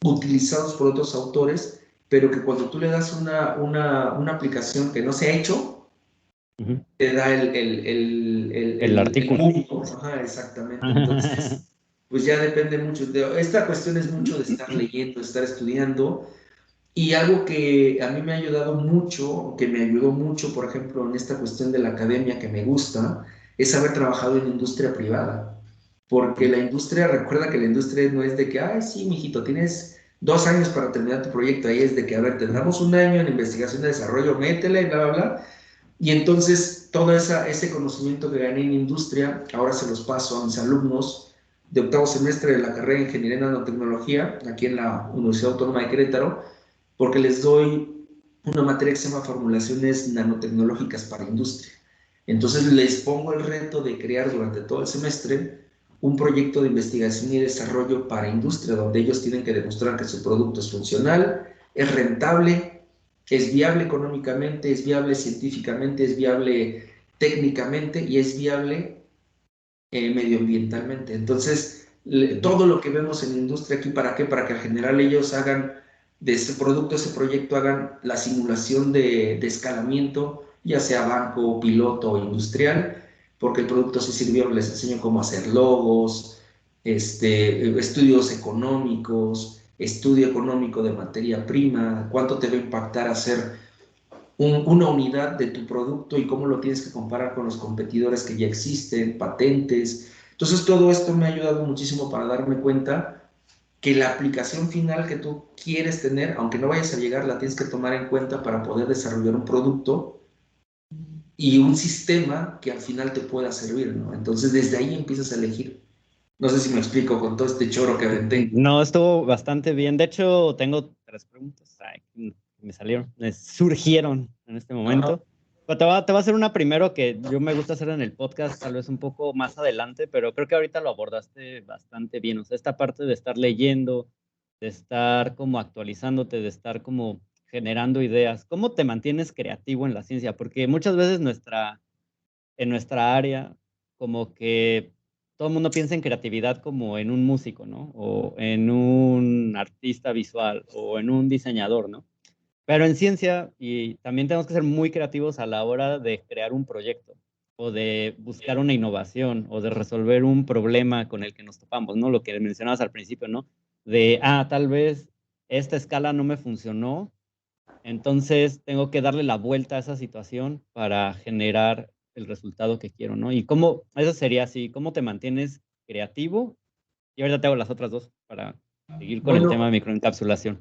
utilizados por otros autores, pero que cuando tú le das una aplicación que no se ha hecho, te da el artículo. Ajá, exactamente. Entonces, pues ya depende mucho. Esta cuestión es mucho de estar leyendo, de estar estudiando. Y algo que a mí me ha ayudado mucho, que me ayudó mucho, por ejemplo, en esta cuestión de la academia que me gusta, es haber trabajado en industria privada. Porque la industria, recuerda que la industria no es de que, ay, sí, mijito, tienes 2 años para terminar tu proyecto. Ahí es de que, a ver, te damos un año en investigación y desarrollo, métele, bla, bla, bla. Y entonces todo ese conocimiento que gané en industria, ahora se los paso a mis alumnos de octavo semestre de la carrera de Ingeniería en Nanotecnología, aquí en la Universidad Autónoma de Querétaro, porque les doy una materia que se llama Formulaciones Nanotecnológicas para Industria. Entonces les pongo el reto de crear durante todo el semestre un proyecto de investigación y desarrollo para industria, donde ellos tienen que demostrar que su producto es funcional, es rentable, es viable económicamente, es viable científicamente, es viable técnicamente y es viable medioambientalmente. Entonces, todo lo que vemos en la industria aquí, ¿para qué? Para que al general ellos hagan de ese producto, ese proyecto, hagan la simulación de escalamiento, ya sea banco, piloto o industrial, porque el producto sí sirvió, les enseño cómo hacer logos, estudios económicos, estudio económico de materia prima, cuánto te va a impactar hacer una unidad de tu producto y cómo lo tienes que comparar con los competidores que ya existen, patentes. Entonces todo esto me ha ayudado muchísimo para darme cuenta que la aplicación final que tú quieres tener, aunque no vayas a llegar, la tienes que tomar en cuenta para poder desarrollar un producto y un sistema que al final te pueda servir, ¿no? Entonces desde ahí empiezas a elegir. No sé si me explico con todo este choro que aventé. No, estuvo bastante bien. De hecho, tengo 3 preguntas. Ay, me salieron, me surgieron en este Ajá. momento. Pero te voy a hacer una primero que yo me gusta hacer en el podcast, tal vez un poco más adelante, pero creo que ahorita lo abordaste bastante bien. O sea, esta parte de estar leyendo, de estar como actualizándote, de estar como generando ideas. ¿Cómo te mantienes creativo en la ciencia? Porque muchas veces en nuestra área, como que todo el mundo piensa en creatividad como en un músico, ¿no? O en un artista visual o en un diseñador, ¿no? Pero en ciencia, y también tenemos que ser muy creativos a la hora de crear un proyecto, o de buscar una innovación, o de resolver un problema con el que nos topamos, ¿no? Lo que mencionabas al principio, ¿no? De, tal vez esta escala no me funcionó, entonces tengo que darle la vuelta a esa situación para generar el resultado que quiero, ¿no? Y cómo, eso sería así, ¿cómo te mantienes creativo? Y ahorita te hago las otras dos para seguir con el tema de Bueno, microencapsulación.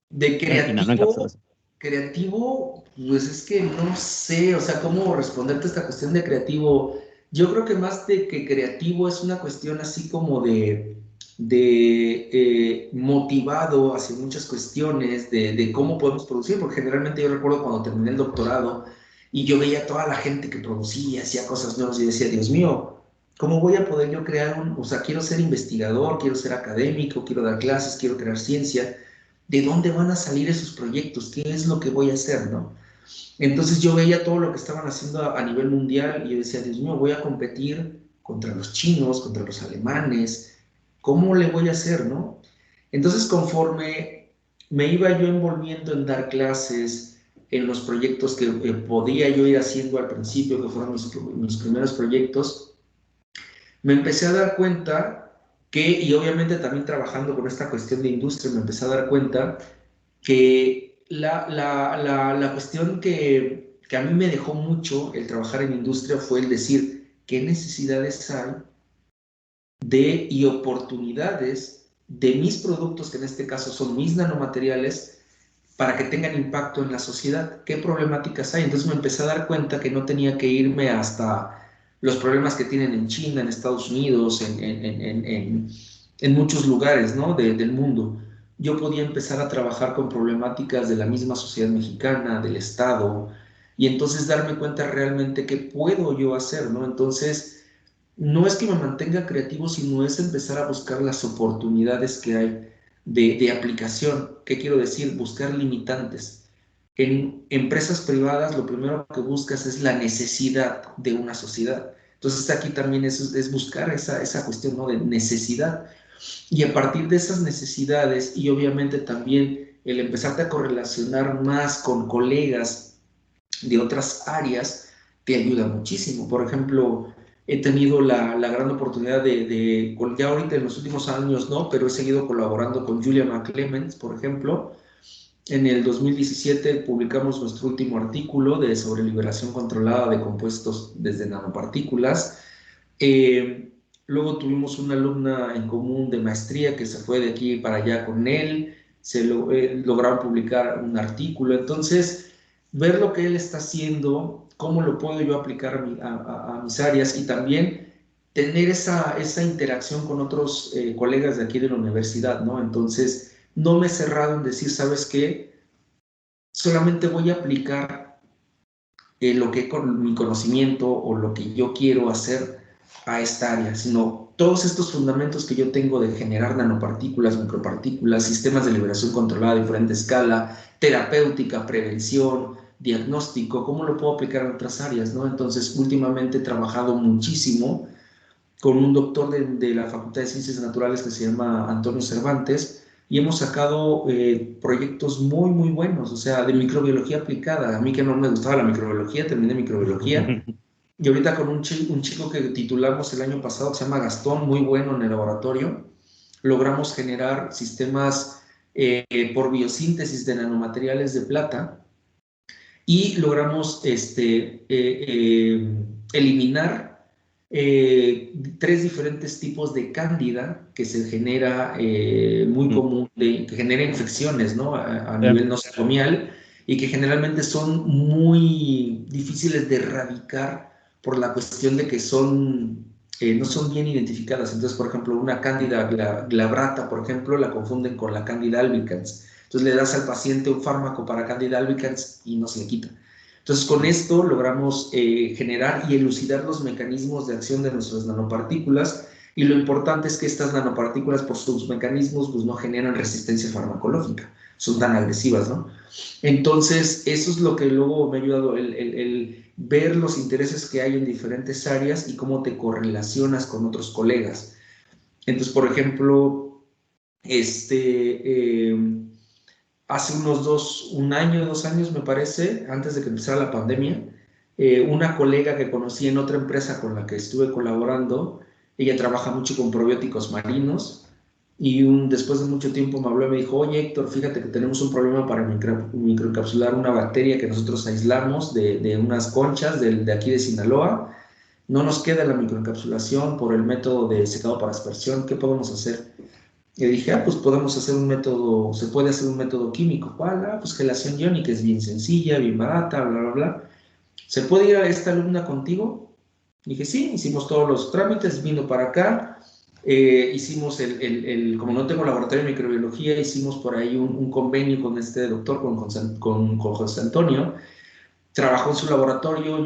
de Y no creativo, encapsulación. creativo, pues es que no sé, o sea, cómo responderte a esta cuestión de creativo. Yo creo que más de que creativo es una cuestión así como de motivado hacia muchas cuestiones, de cómo podemos producir, porque generalmente yo recuerdo cuando terminé el doctorado y yo veía a toda la gente que producía, hacía cosas nuevas y decía, Dios mío, ¿cómo voy a poder yo crear o sea, quiero ser investigador, quiero ser académico, quiero dar clases, quiero crear ciencia? ¿De dónde van a salir esos proyectos? ¿Qué es lo que voy a hacer, no? Entonces yo veía todo lo que estaban haciendo a nivel mundial y yo decía, Dios mío, voy a competir contra los chinos, contra los alemanes, ¿cómo le voy a hacer, no? Entonces conforme me iba yo envolviendo en dar clases, en los proyectos que podía yo ir haciendo al principio, que fueron mis primeros proyectos, me empecé a dar cuenta que, y obviamente también trabajando con esta cuestión de industria, me empecé a dar cuenta que la cuestión que a mí me dejó mucho el trabajar en industria fue el decir qué necesidades hay y oportunidades de mis productos, que en este caso son mis nanomateriales, para que tengan impacto en la sociedad. ¿Qué problemáticas hay? Entonces me empecé a dar cuenta que no tenía que irme hasta los problemas que tienen en China, en Estados Unidos, en muchos lugares, ¿no? Del mundo. Yo podía empezar a trabajar con problemáticas de la misma sociedad mexicana, del Estado, y entonces darme cuenta realmente qué puedo yo hacer, ¿no? Entonces, no es que me mantenga creativo, sino es empezar a buscar las oportunidades que hay de aplicación. ¿Qué quiero decir? Buscar limitantes. En empresas privadas lo primero que buscas es la necesidad de una sociedad. Entonces aquí también es buscar esa cuestión, ¿no? De necesidad. Y a partir de esas necesidades y obviamente también el empezarte a correlacionar más con colegas de otras áreas te ayuda muchísimo. Por ejemplo, he tenido la gran oportunidad ya ahorita en los últimos años no, pero he seguido colaborando con Julia McClements, por ejemplo. En el 2017 publicamos nuestro último artículo sobre liberación controlada de compuestos desde nanopartículas. Eh, Luego tuvimos una alumna en común de maestría que se fue de aquí para allá con él, lograron publicar un artículo. Entonces, ver lo que él está haciendo, cómo lo puedo yo aplicar a mis áreas y también tener esa interacción con otros colegas de aquí de la universidad, ¿no? Entonces, no me he cerrado en decir, ¿sabes qué? Solamente voy a aplicar lo que con mi conocimiento o lo que yo quiero hacer a esta área, sino todos estos fundamentos que yo tengo de generar nanopartículas, micropartículas, sistemas de liberación controlada a diferente escala, terapéutica, prevención, diagnóstico, ¿cómo lo puedo aplicar en otras áreas, no? Entonces, últimamente he trabajado muchísimo con un doctor de la Facultad de Ciencias Naturales que se llama Antonio Cervantes, y hemos sacado proyectos muy, muy buenos, o sea, de microbiología aplicada. A mí que no me gustaba la microbiología, terminé microbiología, y ahorita con un chico que titulamos el año pasado, que se llama Gastón, muy bueno en el laboratorio, logramos generar sistemas por biosíntesis de nanomateriales de plata, y logramos eliminar 3 diferentes tipos de cándida que se genera muy común, que genera infecciones, ¿no? A Sí. nivel nosocomial, y que generalmente son muy difíciles de erradicar por la cuestión de que no son bien identificadas. Entonces, por ejemplo, una cándida glabrata, por ejemplo, la confunden con la cándida albicans. Entonces le das al paciente un fármaco para Candida albicans y no se le quita. Entonces con esto logramos generar y elucidar los mecanismos de acción de nuestras nanopartículas, Y lo importante es que estas nanopartículas, por sus mecanismos, pues no generan resistencia farmacológica, son tan agresivas, ¿no? Entonces, eso es lo que luego me ha ayudado, el ver los intereses que hay en diferentes áreas y cómo te correlacionas con otros colegas. Entonces, por ejemplo, hace un año, 2 años me parece, antes de que empezara la pandemia, una colega que conocí en otra empresa con la que estuve colaborando, ella trabaja mucho con probióticos marinos y después de mucho tiempo me habló y me dijo, oye Héctor, fíjate que tenemos un problema para microencapsular una bacteria que nosotros aislamos de unas conchas de aquí de Sinaloa. No nos queda la microencapsulación por el método de secado para aspersión, ¿qué podemos hacer? Y dije, pues podemos hacer un método, se puede hacer un método químico. ¿Cuál? Pues gelación iónica, es bien sencilla, bien barata, bla, bla, bla. ¿Se puede ir a esta alumna contigo? Dije, sí, hicimos todos los trámites, vino para acá, hicimos como no tengo laboratorio de microbiología, hicimos por ahí un convenio con este doctor, con José Antonio, trabajó en su laboratorio,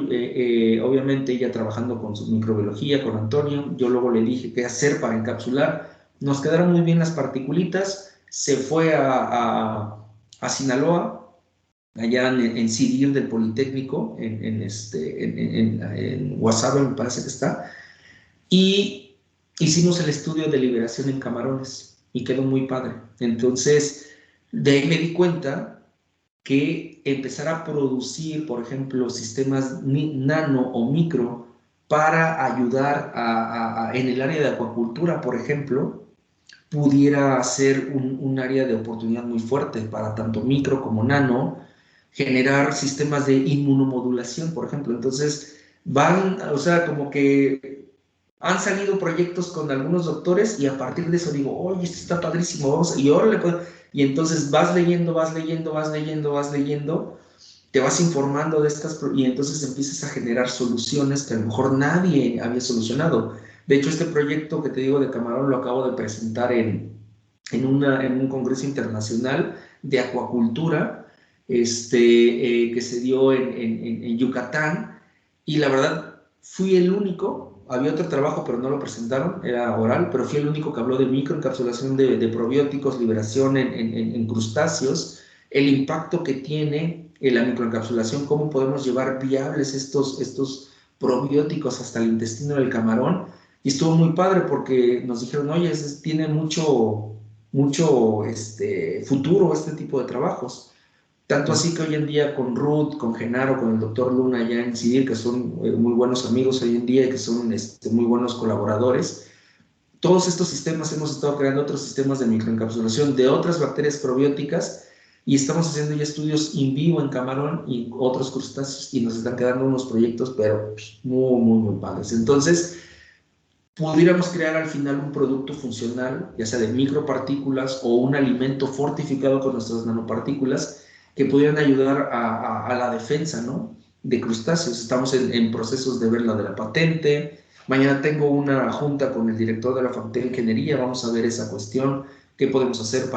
obviamente ella trabajando con su microbiología, con Antonio, yo luego le dije qué hacer para encapsular, nos quedaron muy bien las particulitas, se fue a Sinaloa, allá en CIDIR del Politécnico, en Guasave me parece que está, y hicimos el estudio de liberación en camarones, y quedó muy padre. Entonces, de ahí me di cuenta que empezar a producir, por ejemplo, sistemas nano o micro para ayudar en el área de acuacultura, por ejemplo, pudiera ser un área de oportunidad muy fuerte para tanto micro como nano, generar sistemas de inmunomodulación, por ejemplo. Entonces, o sea, como que han salido proyectos con algunos doctores y a partir de eso digo, oye, esto está padrísimo, vamos, y ahora y entonces vas leyendo, vas leyendo, vas leyendo, vas leyendo, te vas informando de y entonces empiezas a generar soluciones que a lo mejor nadie había solucionado. De hecho, este proyecto que te digo de camarón lo acabo de presentar en un congreso internacional de acuacultura que se dio en Yucatán, y la verdad fui el único, había otro trabajo pero no lo presentaron, era oral, pero fui el único que habló de microencapsulación de probióticos, liberación en crustáceos, el impacto que tiene la microencapsulación, cómo podemos llevar viables estos probióticos hasta el intestino del camarón, y estuvo muy padre porque nos dijeron, oye, tiene mucho futuro este tipo de trabajos. Tanto así que hoy en día con Ruth, con Genaro, con el doctor Luna ya en CIDIR, que son muy buenos amigos hoy en día y que son muy buenos colaboradores, todos estos sistemas hemos estado creando otros sistemas de microencapsulación de otras bacterias probióticas y estamos haciendo ya estudios in vivo en camarón y otros crustáceos y nos están quedando unos proyectos, pero muy, muy, muy padres. Entonces, pudiéramos crear al final un producto funcional, ya sea de micropartículas o un alimento fortificado con nuestras nanopartículas que pudieran ayudar a la defensa, ¿no?, de crustáceos. Estamos en procesos de ver la de la patente. Mañana tengo una junta con el director de la Facultad de Ingeniería, vamos a ver esa cuestión, qué podemos hacer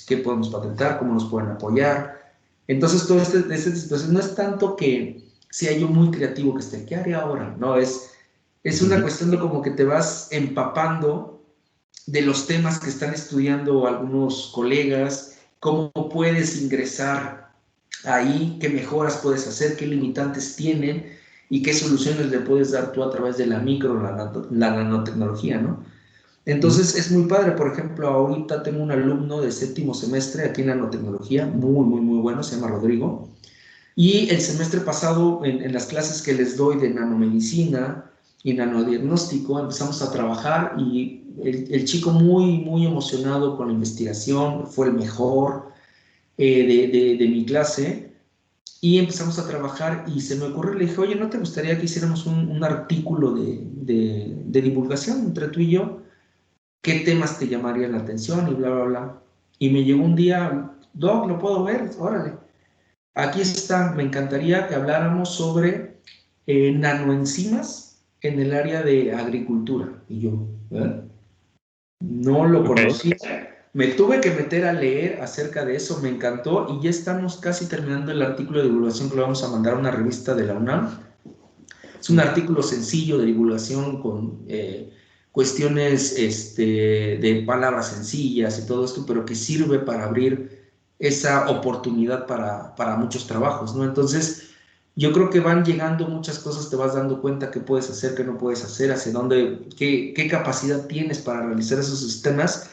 qué podemos patentar, cómo nos pueden apoyar. Entonces, toda esta situación no es tanto que sea yo muy creativo, que esté, ¿qué haré ahora? No, es una cuestión de como que te vas empapando de los temas que están estudiando algunos colegas, cómo puedes ingresar ahí, qué mejoras puedes hacer, qué limitantes tienen y qué soluciones le puedes dar tú a través de la la nanotecnología, ¿no? Entonces es muy padre. Por ejemplo, ahorita tengo un alumno de 7º semestre aquí en nanotecnología, muy, muy, muy bueno, se llama Rodrigo, y el semestre pasado, en las clases que les doy de nanomedicina y nanodiagnóstico, empezamos a trabajar y el chico muy, muy emocionado con la investigación, fue el mejor de mi clase, y empezamos a trabajar y se me ocurrió, le dije, oye, ¿no te gustaría que hiciéramos un artículo de divulgación entre tú y yo? ¿Qué temas te llamarían la atención? Y bla, bla, bla. Y me llegó un día, Doc, ¿lo puedo ver? Órale. Aquí está, me encantaría que habláramos sobre nanoenzimas en el área de agricultura. Y yo, ¿eh? No lo conocía. Me tuve que meter a leer acerca de eso, me encantó y ya estamos casi terminando el artículo de divulgación que lo vamos a mandar a una revista de la UNAM. Es un artículo sencillo de divulgación con cuestiones de palabras sencillas y todo esto, pero que sirve para abrir esa oportunidad para muchos trabajos, ¿no? Entonces, yo creo que van llegando muchas cosas, te vas dando cuenta qué puedes hacer, qué no puedes hacer, hacia dónde, qué capacidad tienes para realizar esos sistemas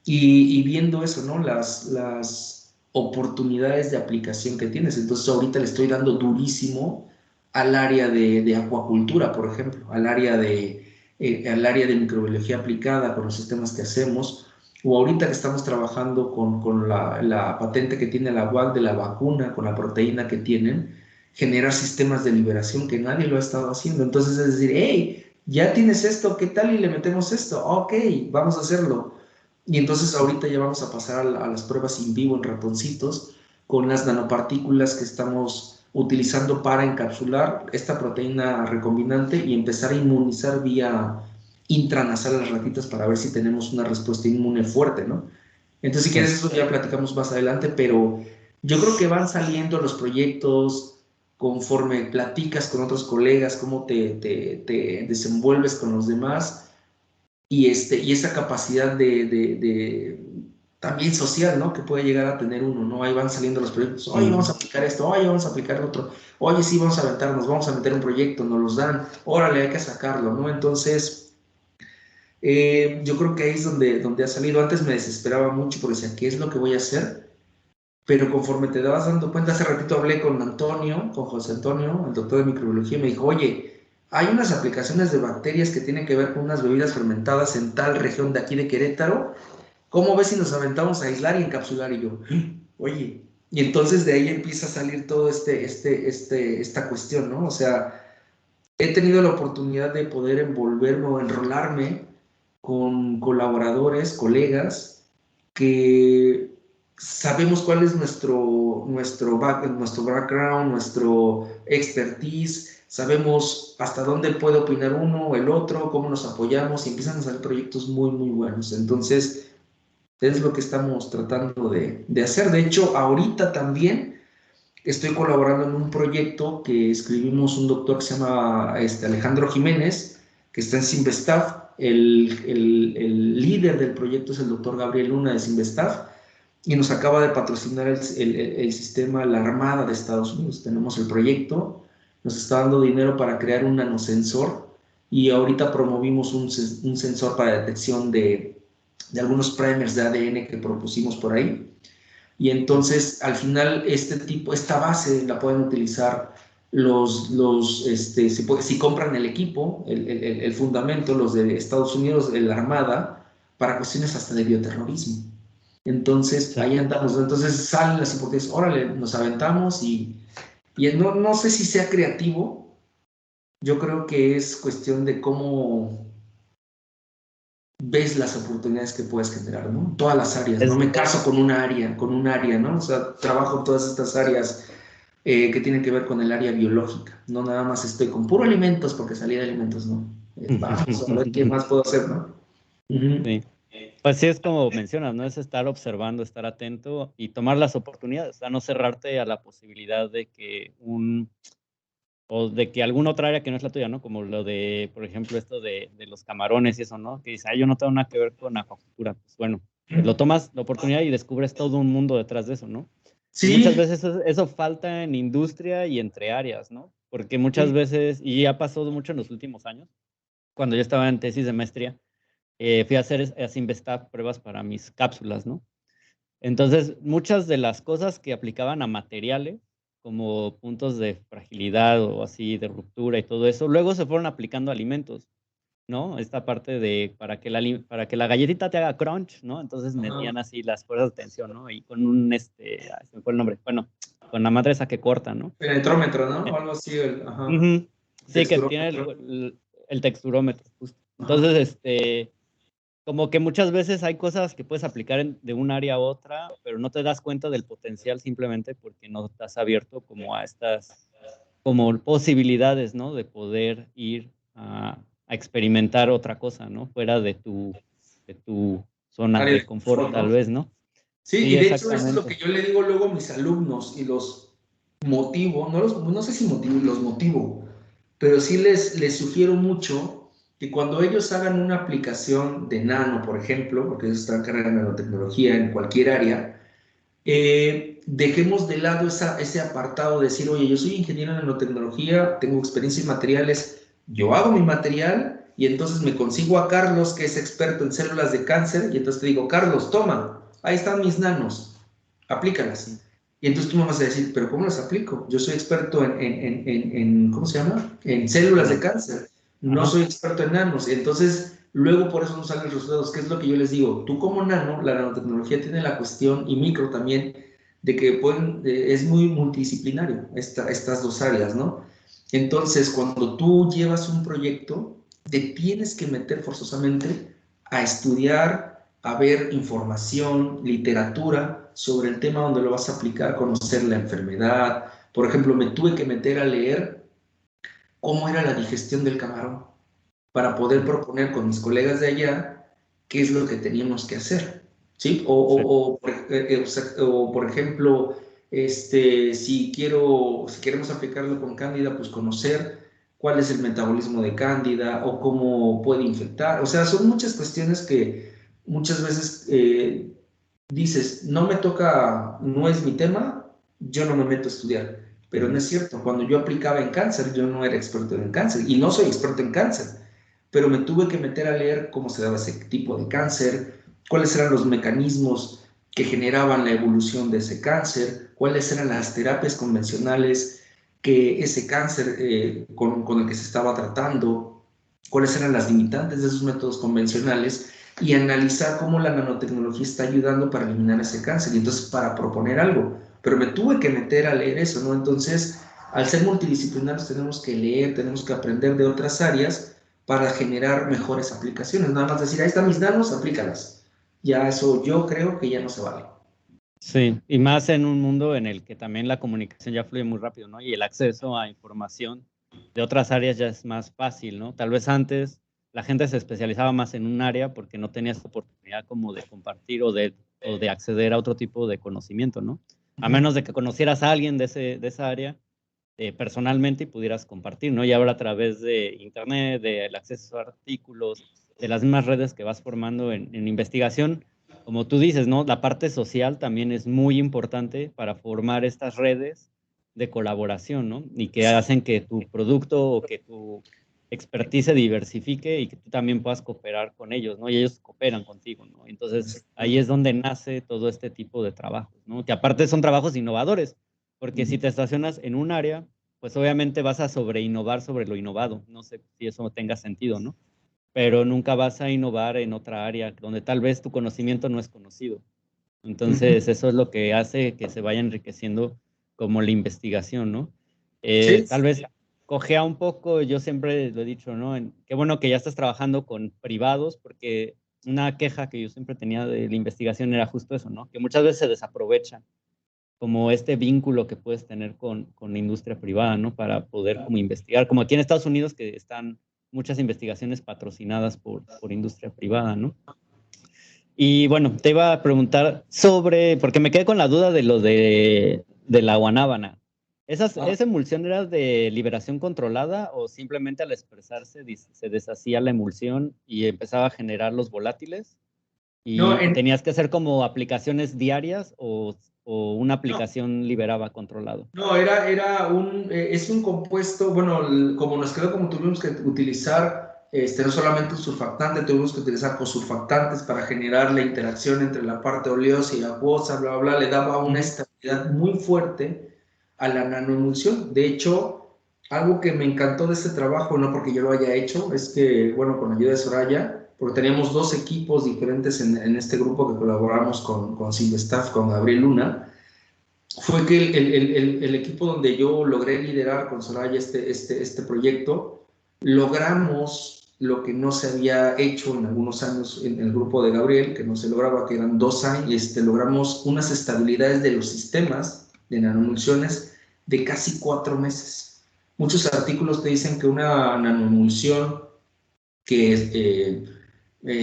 y viendo eso, ¿no? Las oportunidades de aplicación que tienes. Entonces, ahorita le estoy dando durísimo al área de acuacultura, por ejemplo, al área de microbiología aplicada con los sistemas que hacemos, o ahorita que estamos trabajando con la patente que tiene la UAC de la vacuna, con la proteína que tienen, generar sistemas de liberación que nadie lo ha estado haciendo. Entonces es decir, hey, ya tienes esto, ¿qué tal y le metemos esto? Ok, vamos a hacerlo. Y entonces ahorita ya vamos a pasar a las pruebas in vivo en ratoncitos con las nanopartículas que estamos utilizando para encapsular esta proteína recombinante y empezar a inmunizar vía intranasal a las ratitas para ver si tenemos una respuesta inmune fuerte, ¿no? Entonces, si quieres, eso ya platicamos más adelante, pero yo creo que van saliendo los proyectos conforme platicas con otros colegas, cómo te desenvuelves con los demás y esa capacidad también social, ¿no? Que puede llegar a tener uno, ¿no? Ahí van saliendo los proyectos, oye, vamos a aplicar esto, oye, vamos a aplicar lo otro, oye, sí, vamos a aventarnos, vamos a meter un proyecto, nos los dan, órale, hay que sacarlo, ¿no? Entonces, yo creo que ahí es donde ha salido. Antes me desesperaba mucho porque decía, ¿qué es lo que voy a hacer? Pero conforme te dabas dando cuenta, hace ratito hablé con Antonio, con José Antonio, el doctor de microbiología, y me dijo, oye, hay unas aplicaciones de bacterias que tienen que ver con unas bebidas fermentadas en tal región de aquí de Querétaro. ¿Cómo ves si nos aventamos a aislar y encapsular? Y yo, oye, y entonces de ahí empieza a salir todo esta cuestión, ¿no? O sea, he tenido la oportunidad de poder envolverme o enrolarme con colaboradores, colegas, que sabemos cuál es nuestro background, nuestro expertise, sabemos hasta dónde puede opinar uno o el otro, cómo nos apoyamos y empiezan a salir proyectos muy, muy buenos. Entonces, es lo que estamos tratando de hacer. De hecho, ahorita también estoy colaborando en un proyecto que escribimos un doctor que se llama Alejandro Jiménez, que está en Simvestav. El líder del proyecto es el doctor Gabriel Luna de Simvestav y nos acaba de patrocinar el sistema, la Armada de Estados Unidos. Tenemos el proyecto, nos está dando dinero para crear un nanosensor y ahorita promovimos un sensor para detección de algunos primers de ADN que propusimos por ahí. Y entonces, al final, esta base la pueden utilizar si compran el equipo, el fundamento, los de Estados Unidos, de la Armada, para cuestiones hasta de bioterrorismo. Entonces, ahí andamos. Entonces, salen las hipótesis, órale, nos aventamos y no sé si sea creativo. Yo creo que es cuestión de cómo ves las oportunidades que puedes generar, ¿no? Todas las áreas, no me caso con un área, ¿no? O sea, trabajo en todas estas áreas que tienen que ver con el área biológica. No nada más estoy con puro alimentos porque salí de alimentos, ¿no? Vamos a ver qué más puedo hacer, ¿no? Sí. Pues sí, es como mencionas, ¿no? Es estar observando, estar atento y tomar las oportunidades, o sea, no cerrarte a la posibilidad de que o de que alguna otra área que no es la tuya, ¿no? Como lo de, por ejemplo, esto de los camarones y eso, ¿no? Que dice, yo no tengo nada que ver con acuacultura. Pues bueno, pues lo tomas la oportunidad y descubres todo un mundo detrás de eso, ¿no? Y muchas Sí, veces eso falta en industria y entre áreas, ¿no? Porque muchas sí. veces, y ha pasado mucho en los últimos años, cuando yo estaba en tesis de maestría, fui a hacer a Simvestab pruebas para mis cápsulas, ¿no? Entonces, muchas de las cosas que aplicaban a materiales, como puntos de fragilidad o así, de ruptura y todo eso, luego se fueron aplicando a alimentos, ¿no? Esta parte de para que la galletita te haga crunch, ¿no? Entonces Ajá. medían así las fuerzas de tensión, ¿no? Y con se me fue el nombre, bueno, con la madre esa que corta, ¿no? Penetrómetro, ¿no? O algo así, ajá. Ujú. Sí, que tiene Texturómetro. el texturómetro, justo. Ajá. Entonces, como que muchas veces hay cosas que puedes aplicar de un área a otra, pero no te das cuenta del potencial simplemente porque no estás abierto como a estas como posibilidades, ¿no? De poder ir a experimentar otra cosa, ¿no? Fuera de tu zona Área de de confort, confort, tal ¿no? vez, ¿no? Sí, Sí, y de hecho eso es lo que exactamente. yo le digo luego a mis alumnos y los motivo, no sé si motivo, los motivo, pero sí les sugiero mucho que cuando ellos hagan una aplicación de nano, por ejemplo, porque ellos están cargando nanotecnología en cualquier área, dejemos de lado ese apartado de decir, oye, yo soy ingeniero en nanotecnología, tengo experiencia en materiales, yo hago mi material y entonces me consigo a Carlos, que es experto en células de cáncer, y entonces te digo, Carlos, toma, ahí están mis nanos, aplícalas. Y entonces tú me vas a decir, pero ¿cómo las aplico? Yo soy experto ¿cómo se llama? En células de cáncer, no soy experto en nanos. Entonces, luego por eso no salen los resultados. ¿Qué es lo que yo les digo? Tú como nano, la nanotecnología tiene la cuestión, y micro también, de que es muy multidisciplinario estas dos áreas, ¿no? Entonces, cuando tú llevas un proyecto, te tienes que meter forzosamente a estudiar, a ver información, literatura sobre el tema donde lo vas a aplicar, conocer la enfermedad. Por ejemplo, me tuve que meter a leer cómo era la digestión del camarón para poder proponer con mis colegas de allá qué es lo que teníamos que hacer, ¿sí? O por ejemplo, si queremos aplicarlo con cándida, pues conocer cuál es el metabolismo de cándida o cómo puede infectar. O sea, son muchas cuestiones que muchas veces dices, no me toca, no es mi tema, yo no me meto a estudiar. Pero no es cierto, cuando yo aplicaba en cáncer, yo no era experto en cáncer y no soy experto en cáncer, pero me tuve que meter a leer cómo se daba ese tipo de cáncer, cuáles eran los mecanismos que generaban la evolución de ese cáncer, cuáles eran las terapias convencionales que ese cáncer con el que se estaba tratando, cuáles eran las limitantes de esos métodos convencionales y analizar cómo la nanotecnología está ayudando para eliminar ese cáncer y entonces para proponer algo. Pero me tuve que meter a leer eso, ¿no? Entonces, al ser multidisciplinarios tenemos que leer, tenemos que aprender de otras áreas para generar mejores aplicaciones. Nada más decir, ahí están mis nanos, aplícalas. Ya eso yo creo que ya no se vale. Sí, y más en un mundo en el que también la comunicación ya fluye muy rápido, ¿no? Y el acceso a información de otras áreas ya es más fácil, ¿no? Tal vez antes la gente se especializaba más en un área porque no tenía esa oportunidad como de compartir o de acceder a otro tipo de conocimiento, ¿no? A menos de que conocieras a alguien de esa área personalmente y pudieras compartir, ¿no? Y ahora a través de internet, del acceso a artículos, de las mismas redes que vas formando en investigación, como tú dices, ¿no? La parte social también es muy importante para formar estas redes de colaboración, ¿no? Y que hacen que tu producto o que tu expertise se diversifique y que tú también puedas cooperar con ellos, ¿no? Y ellos cooperan contigo, ¿no? Entonces, ahí es donde nace todo este tipo de trabajos, ¿no? Que aparte son trabajos innovadores, porque si te estacionas en un área, pues obviamente vas a sobreinnovar sobre lo innovado. No sé si eso tenga sentido, ¿no? Pero nunca vas a innovar en otra área donde tal vez tu conocimiento no es conocido. Entonces, eso es lo que hace que se vaya enriqueciendo como la investigación, ¿no? Sí. Tal vez cojea un poco, yo siempre lo he dicho, ¿no? Qué bueno que ya estás trabajando con privados, porque una queja que yo siempre tenía de la investigación era justo eso, ¿no? Que muchas veces se desaprovechan como este vínculo que puedes tener con la industria privada, ¿no? Para poder como investigar, como aquí en Estados Unidos que están muchas investigaciones patrocinadas por industria privada, ¿no? Y bueno, te iba a preguntar sobre, porque me quedé con la duda de lo de la guanábana. ¿Esa emulsión era de liberación controlada o simplemente al expresarse se deshacía la emulsión y empezaba a generar los volátiles? No, ¿Y tenías que hacer como aplicaciones diarias o una no, aplicación liberaba controlado? no, es un compuesto, bueno, como nos quedó, como tuvimos que utilizar, no solamente un surfactante, tuvimos que utilizar cosurfactantes para generar la interacción entre la parte oleosa y acuosa, bla, bla, bla, le daba una estabilidad muy fuerte a la nanoemulsión. De hecho, algo que me encantó de este trabajo, no porque yo lo haya hecho, es que, bueno, con la ayuda de Soraya, porque teníamos dos equipos diferentes en este grupo que colaboramos con Silvestaff, con Gabriel Luna, fue que el equipo donde yo logré liderar con Soraya este proyecto, logramos lo que no se había hecho en algunos años en el grupo de Gabriel, que no se lograba, que eran 2 años, logramos unas estabilidades de los sistemas de nanoemulsiones de casi 4 meses. Muchos artículos te dicen que una nanoemulsión que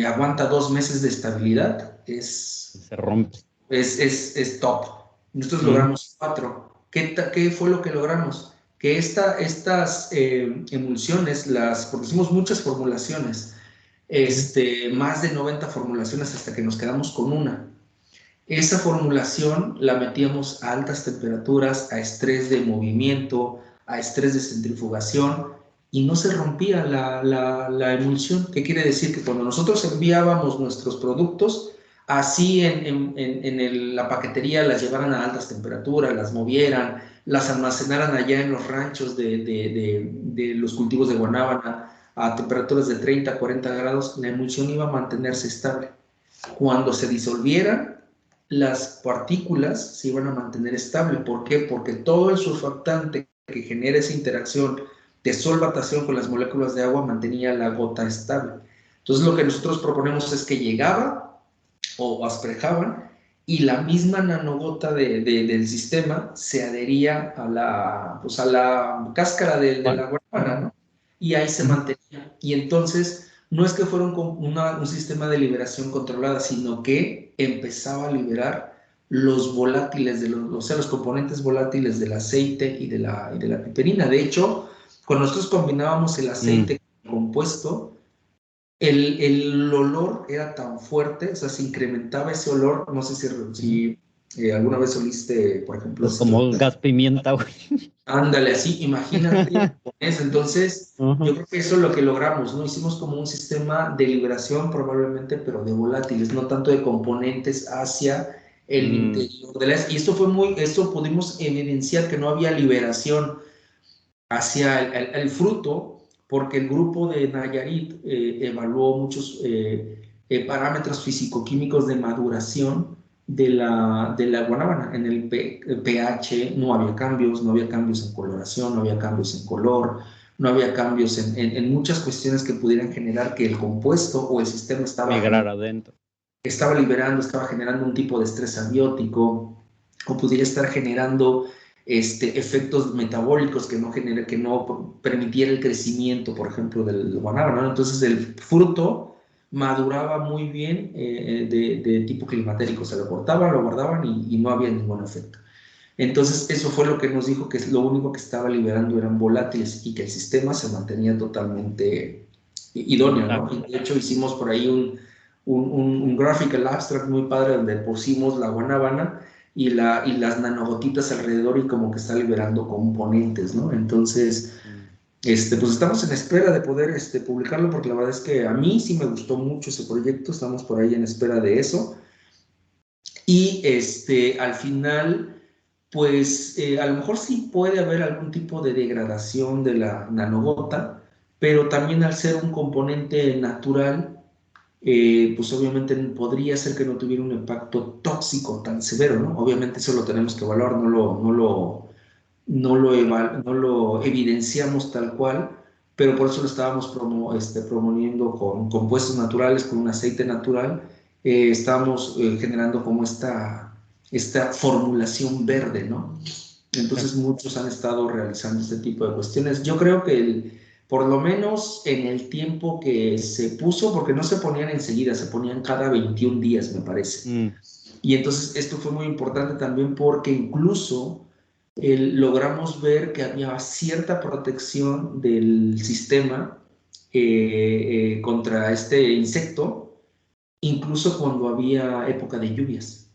aguanta 2 meses de estabilidad Se rompe. es top. Nosotros logramos 4. ¿Qué fue lo que logramos? que estas emulsiones, porque hicimos muchas formulaciones, más de 90 formulaciones hasta que nos quedamos con una. Esa formulación la metíamos a altas temperaturas, a estrés de movimiento, a estrés de centrifugación y no se rompía la emulsión. ¿Qué quiere decir? Que cuando nosotros enviábamos nuestros productos, así la paquetería las llevaran a altas temperaturas, las movieran, las almacenaran allá en los ranchos de los cultivos de guanábana a temperaturas de 30 a 40 grados, la emulsión iba a mantenerse estable. Cuando se disolvieran, las partículas se iban a mantener estable. ¿Por qué? Porque todo el surfactante que genera esa interacción de solvatación con las moléculas de agua mantenía la gota estable. Entonces lo que nosotros proponemos es que llegaba o aspejaban y la misma nanogota del sistema se adhería a la cáscara de la guanábana, ¿no? Y ahí se mantenía. Y entonces no es que fuera un sistema de liberación controlada, sino que empezaba a liberar los volátiles, o sea, los componentes volátiles del aceite y de la piperina. De hecho, cuando nosotros combinábamos el aceite compuesto, el olor era tan fuerte, o sea, se incrementaba ese olor. No sé si alguna vez oliste, por ejemplo, pues como gas pimienta, güey. Ándale, así, imagínate con eso. Entonces, yo creo que eso es lo que logramos, ¿no? Hicimos como un sistema de liberación probablemente, pero de volátiles, no tanto de componentes hacia el interior de y esto pudimos evidenciar que no había liberación hacia el fruto, porque el grupo de Nayarit evaluó muchos parámetros físico-químicos de maduración de la guanábana. En el pH no había cambios en coloración, no había cambios en color, no había cambios en muchas cuestiones que pudieran generar que el compuesto o el sistema estaba liberando, estaba generando un tipo de estrés abiótico, o pudiera estar generando efectos metabólicos que no permitieran el crecimiento, por ejemplo, del guanábana, ¿no? Entonces el fruto maduraba muy bien de tipo climatérico, se lo cortaban, lo guardaban y no había ningún efecto. Entonces eso fue lo que nos dijo, que lo único que estaba liberando eran volátiles y que el sistema se mantenía totalmente idóneo, ¿no? Y de hecho hicimos por ahí un graphical abstract muy padre donde pusimos la guanábana y las nanogotitas alrededor y como que está liberando componentes, ¿no? Entonces, pues estamos en espera de poder publicarlo, porque la verdad es que a mí sí me gustó mucho ese proyecto, estamos por ahí en espera de eso. Y al final, pues a lo mejor sí puede haber algún tipo de degradación de la nanogota, pero también al ser un componente natural, pues obviamente podría ser que no tuviera un impacto tóxico tan severo, ¿no? Obviamente eso lo tenemos que evaluar, no lo evidenciamos tal cual, pero por eso lo estábamos promoviendo con compuestos naturales, con un aceite natural. Estábamos generando como esta formulación verde, ¿no? Entonces muchos han estado realizando este tipo de cuestiones. Yo creo que por lo menos en el tiempo que se puso, porque no se ponían enseguida, se ponían cada 21 días, me parece. Y entonces esto fue muy importante también porque incluso logramos ver que había cierta protección del sistema contra este insecto, incluso cuando había época de lluvias.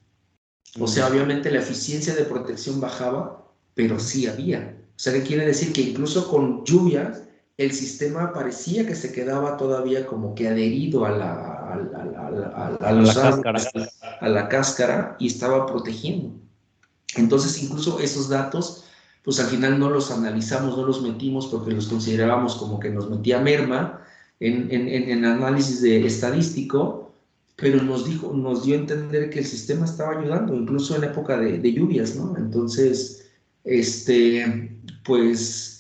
O sea, obviamente la eficiencia de protección bajaba, pero sí había. O sea, ¿qué quiere decir? Que incluso con lluvias, el sistema parecía que se quedaba todavía como que adherido a la cáscara y estaba protegiendo. Entonces, incluso esos datos, pues al final no los analizamos, no los metimos porque los considerábamos como que nos metía merma en análisis estadístico, pero nos dio a entender que el sistema estaba ayudando, incluso en época de lluvias, ¿no? Entonces, pues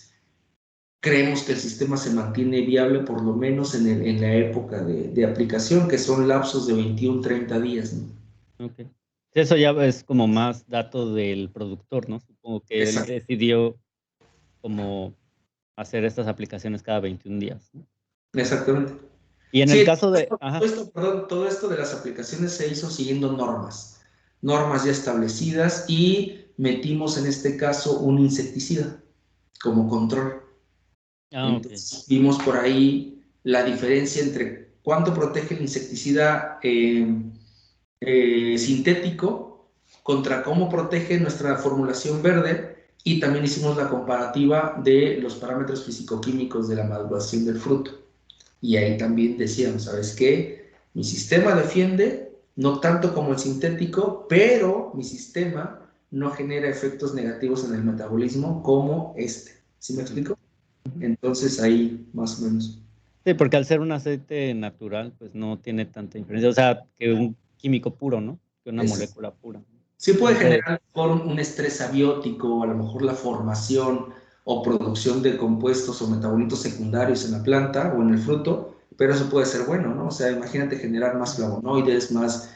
creemos que el sistema se mantiene viable por lo menos en la época de aplicación, que son lapsos de 21, 30 días, ¿no? Ok. Eso ya es como más dato del productor, ¿no? Supongo que él decidió como hacer estas aplicaciones cada 21 días, ¿no? Exactamente. Y en el caso de... Todo esto de las aplicaciones se hizo siguiendo normas ya establecidas, y metimos en este caso un insecticida. como control. Ok. Entonces vimos por ahí la diferencia entre cuánto protege el insecticida sintético contra cómo protege nuestra formulación verde, y también hicimos la comparativa de los parámetros fisicoquímicos de la maduración del fruto. Y ahí también decíamos, ¿sabes qué? Mi sistema defiende, no tanto como el sintético, pero mi sistema no genera efectos negativos en el metabolismo como este. ¿Sí me explico? Entonces ahí más o menos. Sí, porque al ser un aceite natural, pues no tiene tanta diferencia. O sea, que un químico puro, ¿no? Que una Es, molécula pura. sí puede Entonces, generar un estrés abiótico, a lo mejor la formación o producción de compuestos o metabolitos secundarios en la planta o en el fruto, pero eso puede ser bueno, ¿no? O sea, imagínate generar más flavonoides, más,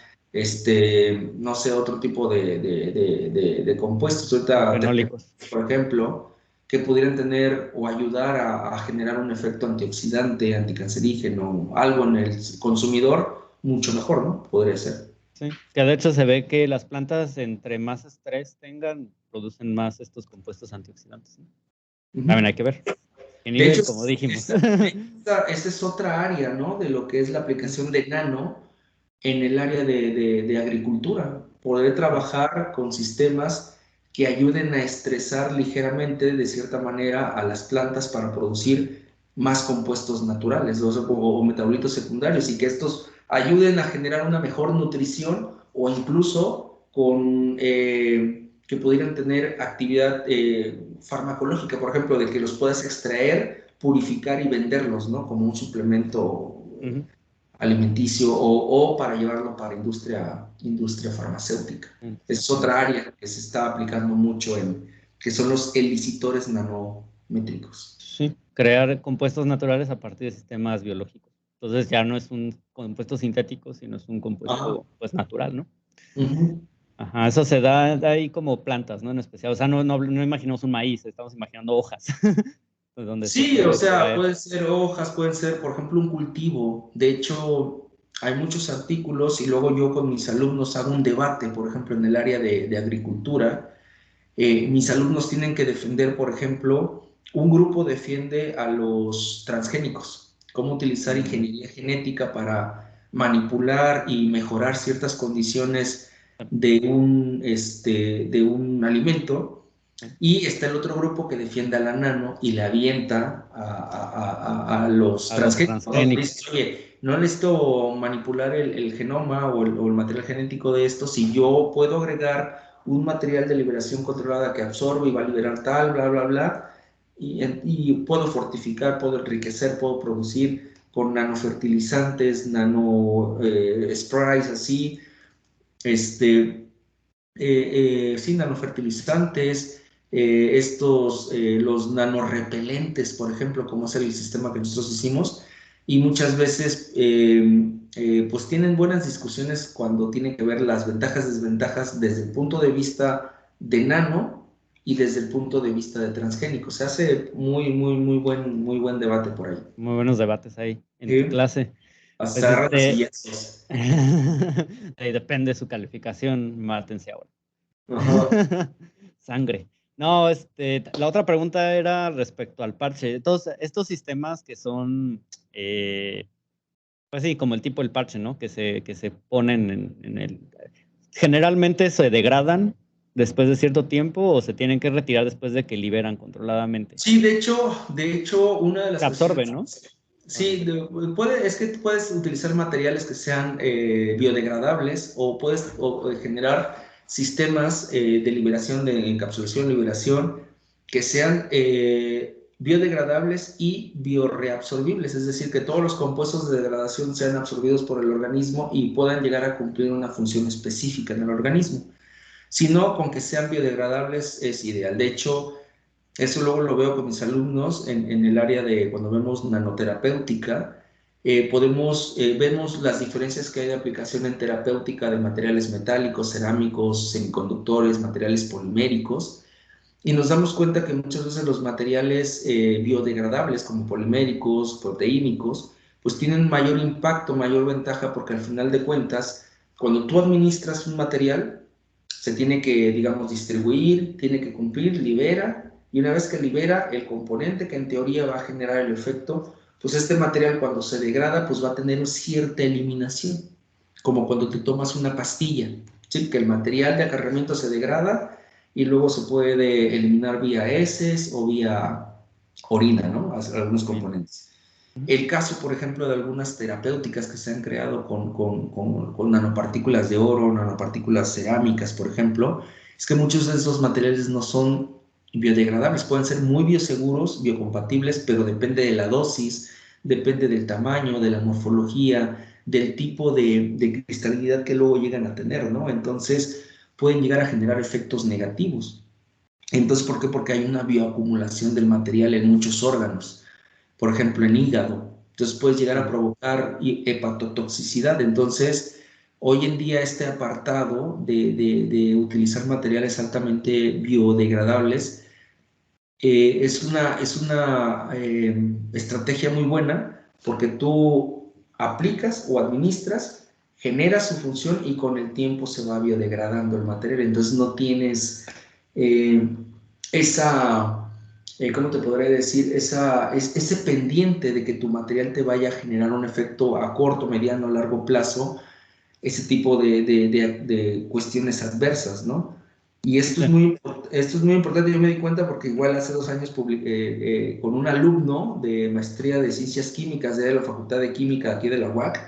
no sé, otro tipo de compuestos. Ahorita, fenólicos. por ejemplo, que pudieran tener o ayudar a generar un efecto antioxidante, anticancerígeno, algo en el consumidor, mucho mejor, ¿no? Podría ser. Sí, que de hecho se ve que las plantas entre más estrés tengan, producen más estos compuestos antioxidantes, ¿no? También Ujú. hay que ver qué De hecho, nivel, como dijimos. esa es otra área, ¿no? De lo que es la aplicación de nano en el área de agricultura. Poder trabajar con sistemas que ayuden a estresar ligeramente, de cierta manera, a las plantas para producir más compuestos naturales o metabolitos secundarios, y que estos ayuden a generar una mejor nutrición, o incluso que pudieran tener actividad farmacológica, por ejemplo, de que los puedas extraer, purificar y venderlos, ¿no? Como un suplemento Ujú. alimenticio, o para llevarlo para industria farmacéutica. Es otra área que se está aplicando mucho que son los elicitores nanométricos. Sí, crear compuestos naturales a partir de sistemas biológicos. Entonces ya no es un compuesto sintético, sino es un Ajá. compuesto pues natural, ¿no? Ujú. Ajá, eso se da ahí como plantas, ¿no? En especial, o sea, no imaginamos un maíz, estamos imaginando hojas, pues donde se Sí, puede o sea, extraer. pueden ser hojas, pueden ser, por ejemplo, un cultivo. De hecho, hay muchos artículos, y luego yo con mis alumnos hago un debate, por ejemplo, en el área de agricultura. Mis alumnos tienen que defender, por ejemplo, un grupo defiende a los transgénicos, cómo utilizar ingeniería genética para manipular y mejorar ciertas condiciones de un alimento. Y está el otro grupo que defiende a la nano y le avienta a los A los transgénicos, ¿no? transgénicos. Dice, oye, no necesito manipular el genoma o el material genético de esto, si yo puedo agregar un material de liberación controlada que absorbe y va a liberar tal, bla, bla, bla, y puedo fortificar, puedo enriquecer, puedo producir con nanofertilizantes, nano sprays, así, sí, nanofertilizantes, los nanorepelentes, por ejemplo, como es el sistema que nosotros hicimos, y muchas veces pues tienen buenas discusiones cuando tienen que ver las ventajas y desventajas desde el punto de vista de nano y desde el punto de vista de transgénico. Se hace muy buen debate por ahí. Muy buenos debates ahí en tu ¿Sí? clase. Pues Hasta agarran a sillazos. ahí depende de su calificación, mátense ahora. Ajá. Sangre. No, la otra pregunta era respecto al parche. Todos estos sistemas que son, pues sí, como el tipo del parche, ¿no? Que se ponen en el... Generalmente se degradan después de cierto tiempo o se tienen que retirar después de que liberan controladamente. Sí, de hecho, una de las Se absorben, cuestiones, ¿no? sí, es que puedes utilizar materiales que sean biodegradables, o puedes generar sistemas de liberación, de encapsulación, liberación, que sean biodegradables y bioreabsorbibles, es decir, que todos los compuestos de degradación sean absorbidos por el organismo y puedan llegar a cumplir una función específica en el organismo. Si no, con que sean biodegradables es ideal. De hecho, eso luego lo veo con mis alumnos en el área de cuando vemos nanoterapéutica. Vemos las diferencias que hay de aplicación en terapéutica de materiales metálicos, cerámicos, semiconductores, materiales poliméricos, y nos damos cuenta que muchas veces los materiales biodegradables, como poliméricos, proteínicos, pues tienen mayor impacto, mayor ventaja, porque al final de cuentas, cuando tú administras un material, se tiene que, digamos, distribuir, tiene que cumplir, libera, y una vez que libera el componente que en teoría va a generar el efecto, pues este material cuando se degrada, pues va a tener cierta eliminación, como cuando te tomas una pastilla, ¿sí? Que el material de acarreamiento se degrada y luego se puede eliminar vía heces o vía orina, ¿no? Algunos componentes. El caso, por ejemplo, de algunas terapéuticas que se han creado con nanopartículas de oro, nanopartículas cerámicas, por ejemplo, es que muchos de esos materiales no son biodegradables, pueden ser muy bioseguros, biocompatibles, pero depende de la dosis, depende del tamaño, de la morfología, del tipo de cristalinidad que luego llegan a tener, ¿no? Entonces, pueden llegar a generar efectos negativos. Entonces, ¿por qué? Porque hay una bioacumulación del material en muchos órganos, por ejemplo, en hígado. Entonces, puedes llegar a provocar hepatotoxicidad. Entonces, hoy en día este apartado de utilizar materiales altamente biodegradables es una estrategia muy buena porque tú aplicas o administras, generas su función y con el tiempo se va biodegradando el material. Entonces no tienes eh, esa, ¿cómo te podría decir? Ese pendiente de que tu material te vaya a generar un efecto a corto, mediano, largo plazo, ese tipo de cuestiones adversas, ¿no? Y esto es muy importante, yo me di cuenta porque igual hace 2 años con un alumno de maestría de ciencias químicas de la Facultad de Química aquí de la UAC,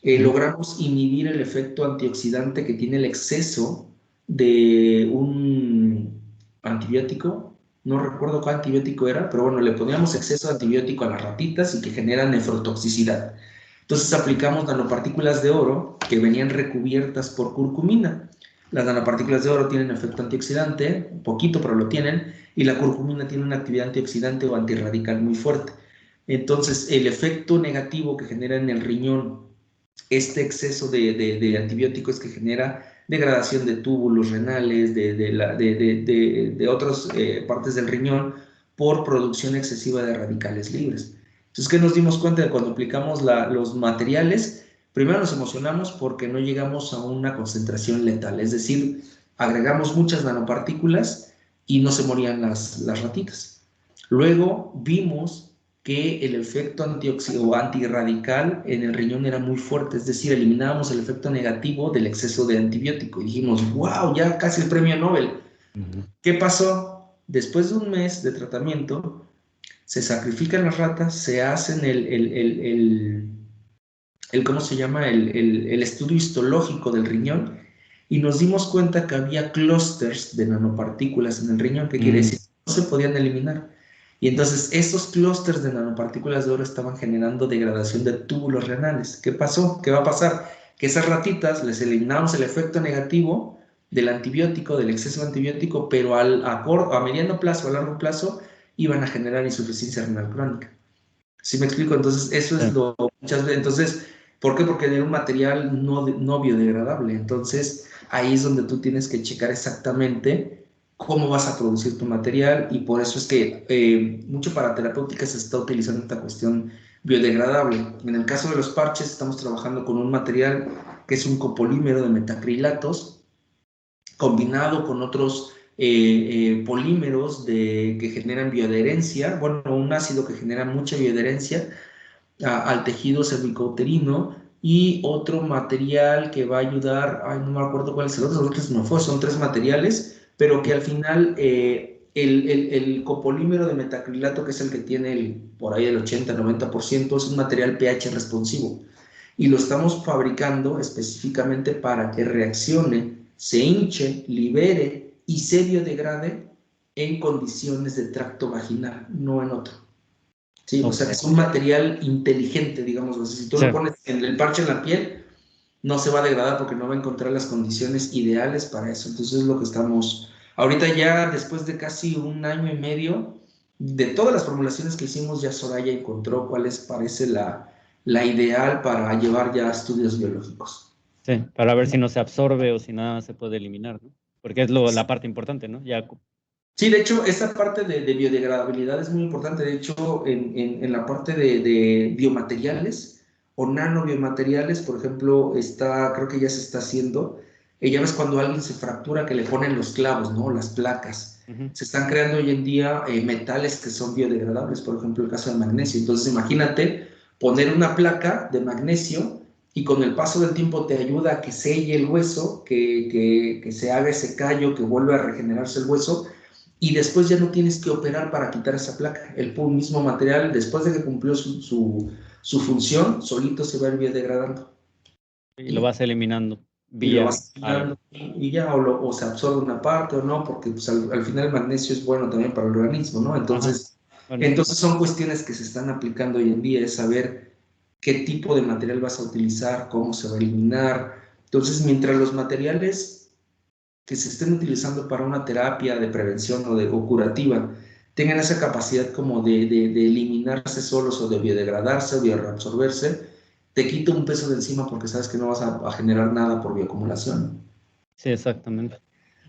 logramos inhibir el efecto antioxidante que tiene el exceso de un antibiótico, no recuerdo cuál antibiótico era, pero bueno, le poníamos exceso de antibiótico a las ratitas y que generan nefrotoxicidad. Entonces aplicamos nanopartículas de oro que venían recubiertas por curcumina. Las nanopartículas de oro tienen efecto antioxidante, un poquito, pero lo tienen, y la curcumina tiene una actividad antioxidante o antirradical muy fuerte. Entonces, el efecto negativo que genera en el riñón este exceso de antibióticos que genera degradación de túbulos renales, de otras partes del riñón por producción excesiva de radicales libres. Entonces, ¿qué nos dimos cuenta de cuando aplicamos los materiales? Primero nos emocionamos porque no llegamos a una concentración letal, es decir, agregamos muchas nanopartículas y no se morían las ratitas. Luego vimos que el efecto antioxidante o antirradical en el riñón era muy fuerte, es decir, eliminábamos el efecto negativo del exceso de antibiótico y dijimos, wow, ya casi el premio Nobel. ¿Qué pasó? Después de un mes de tratamiento, se sacrifican las ratas, se hacen ¿cómo se llama? El estudio histológico del riñón y nos dimos cuenta que había clústeres de nanopartículas en el riñón, que quiere decir que no se podían eliminar. Y entonces esos clústeres de nanopartículas de oro estaban generando degradación de túbulos renales. ¿Qué pasó? ¿Qué va a pasar? Que esas ratitas les eliminamos el efecto negativo del antibiótico, del exceso de antibiótico, pero a mediano plazo, a largo plazo, iban a generar insuficiencia renal crónica. ¿Sí me explico? Entonces, eso es lo muchas veces. Entonces, ¿por qué? Porque era un material no biodegradable. Entonces, ahí es donde tú tienes que checar exactamente cómo vas a producir tu material y por eso es que mucho para terapéutica se está utilizando esta cuestión biodegradable. En el caso de los parches, estamos trabajando con un material que es un copolímero de metacrilatos combinado con otros polímeros que generan bioadherencia, bueno, un ácido que genera mucha bioadherencia al tejido cervicouterino y otro material que va a ayudar, ay, no me acuerdo cuál es el otro se me fue, son 3 materiales, pero que al final el copolímero de metacrilato, que es el que tiene por ahí el 80-90%, es un material pH responsivo y lo estamos fabricando específicamente para que reaccione, se hinche, libere y se biodegrade en condiciones de tracto vaginal, no en otro. Sí, okay. O sea, es un material inteligente, digamos. O sea, si tú lo pones en el parche en la piel, no se va a degradar porque no va a encontrar las condiciones ideales para eso. Entonces es lo que estamos, ahorita ya después de casi 1 año y medio, de todas las formulaciones que hicimos, ya Soraya encontró cuál parece la ideal para llevar ya estudios biológicos. Sí, para ver si no se absorbe o si nada se puede eliminar, ¿no? Porque es la parte importante, ¿no? Ya. Sí, de hecho, esa parte de biodegradabilidad es muy importante. De hecho, en la parte de biomateriales o nanobiomateriales, por ejemplo, creo que ya se está haciendo Ya ves cuando alguien se fractura que le ponen los clavos, ¿no? Las placas. Ujú. Se están creando hoy en día metales que son biodegradables, por ejemplo, el caso del magnesio. Entonces, imagínate poner una placa de magnesio y con el paso del tiempo te ayuda a que selle el hueso, que se haga ese callo, que vuelva a regenerarse el hueso, y después ya no tienes que operar para quitar esa placa. El mismo material, después de que cumplió su función, solito se va a ir biodegradando. Y Y lo ya, vas eliminando y lo vía vas algo. tirando y ya, o se absorbe una parte o no, porque pues, al final el magnesio es bueno también para el organismo, ¿no? Ajá. Entonces, Bueno, sí. entonces son cuestiones que se están aplicando hoy en día, es saber qué tipo de material vas a utilizar, cómo se va a eliminar. Entonces, mientras los materiales que se estén utilizando para una terapia de prevención o curativa tengan esa capacidad como de eliminarse solos o de biodegradarse o bioreabsorberse, te quita un peso de encima porque sabes que no vas a generar nada por bioacumulación. Sí, exactamente.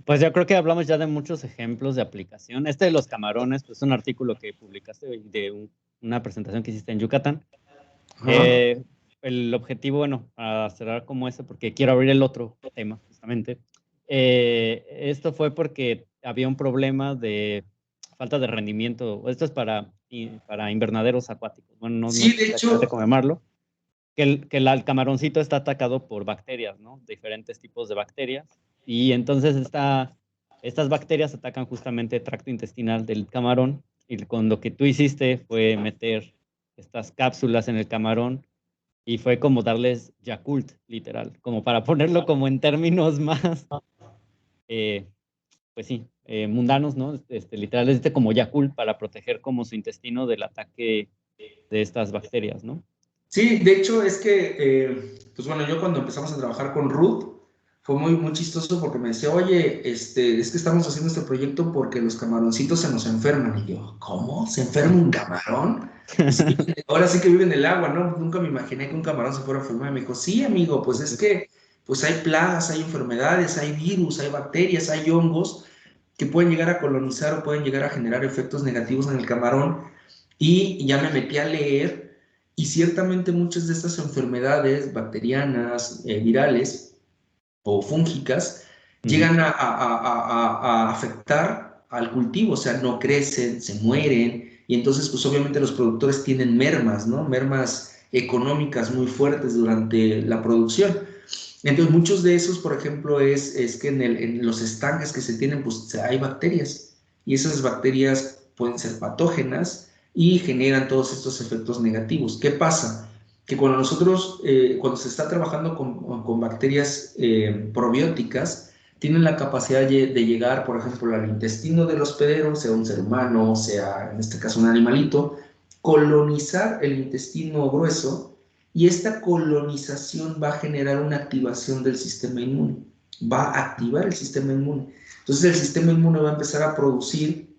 Pues yo creo que hablamos ya de muchos ejemplos de aplicación. Este de los camarones, pues es un artículo que publicaste de una presentación que hiciste en Yucatán. Ajá. El objetivo, bueno, para cerrar como ese, porque quiero abrir el otro tema, justamente. Esto fue porque había un problema de falta de rendimiento. Esto es para invernaderos acuáticos. Bueno, no Sí, sé de exactamente hecho, cómo llamarlo. Que el camaroncito está atacado por bacterias, ¿no? Diferentes tipos de bacterias. Y entonces estas bacterias atacan justamente el tracto intestinal del camarón. Y con lo que tú hiciste fue meter estas cápsulas en el camarón y fue como darles Yakult, literal, como para ponerlo como en términos más, eh, pues sí, mundanos, ¿no? Literal, como Yakult para proteger como su intestino del ataque de estas bacterias, ¿no? sí, de hecho es que, pues bueno, yo cuando empezamos a trabajar con Ruth, fue muy chistoso porque me decía, oye, es que estamos haciendo este proyecto porque los camaroncitos se nos enferman. Y yo, ¿cómo? ¿Se enferma un camarón? Sí, ahora sí que vive en el agua, ¿no? Nunca me imaginé que un camarón se fuera a enfermar. Y me dijo, sí, amigo, pues es que pues hay plagas, hay enfermedades, hay virus, hay bacterias, hay hongos que pueden llegar a colonizar o pueden llegar a generar efectos negativos en el camarón. Y ya me metí a leer y ciertamente muchas de estas enfermedades bacterianas, virales o fúngicas Ujú. llegan a afectar al cultivo, o sea, no crecen, se mueren y entonces pues obviamente los productores tienen mermas, ¿no? Mermas económicas muy fuertes durante la producción. Entonces, muchos de esos, por ejemplo, es que en los estanques que se tienen, pues hay bacterias y esas bacterias pueden ser patógenas y generan todos estos efectos negativos. ¿Qué pasa? Que cuando nosotros, cuando se está trabajando con bacterias probióticas, tienen la capacidad de llegar, por ejemplo, al intestino del hospedero, sea un ser humano, sea en este caso un animalito, colonizar el intestino grueso y esta colonización va a generar una activación del sistema inmune, va a activar el sistema inmune. Entonces el sistema inmune va a empezar a producir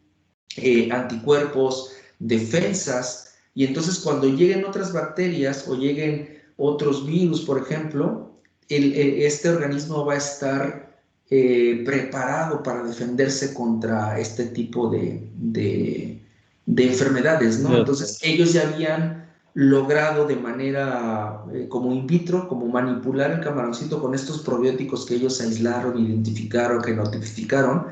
anticuerpos, defensas, y entonces cuando lleguen otras bacterias o lleguen otros virus, por ejemplo, este organismo va a estar preparado para defenderse contra este tipo de enfermedades, ¿no? Entonces ellos ya habían logrado de manera como in vitro, como manipular el camaroncito con estos probióticos que ellos aislaron, identificaron, que notificaron,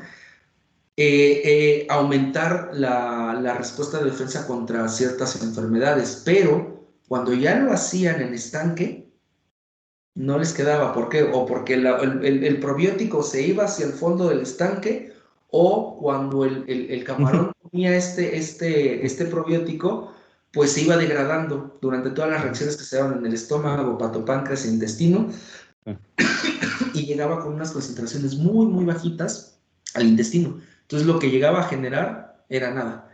aumentar la respuesta de defensa contra ciertas enfermedades, pero cuando ya lo hacían en estanque, no les quedaba. ¿Por qué? O porque el probiótico se iba hacia el fondo del estanque, o cuando el camarón comía este probiótico, pues se iba degradando durante todas las reacciones que se daban en el estómago, patopáncreas e intestino, y llegaba con unas concentraciones muy bajitas al intestino. Entonces lo que llegaba a generar era nada.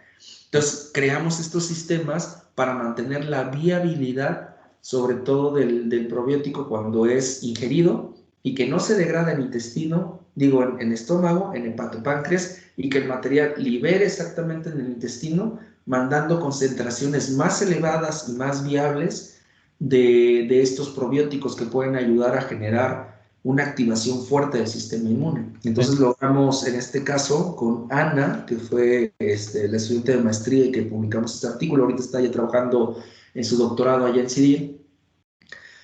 Entonces creamos estos sistemas para mantener la viabilidad, sobre todo del probiótico cuando es ingerido y que no se degrada en intestino, digo en estómago, en hepatopáncreas, y que el material libere exactamente en el intestino, mandando concentraciones más elevadas y más viables de estos probióticos que pueden ayudar a generar una activación fuerte del sistema inmune. Sí. Entonces logramos en este caso con Ana, que fue la estudiante de maestría y que publicamos este artículo, ahorita está ya trabajando en su doctorado allá en CIDIR,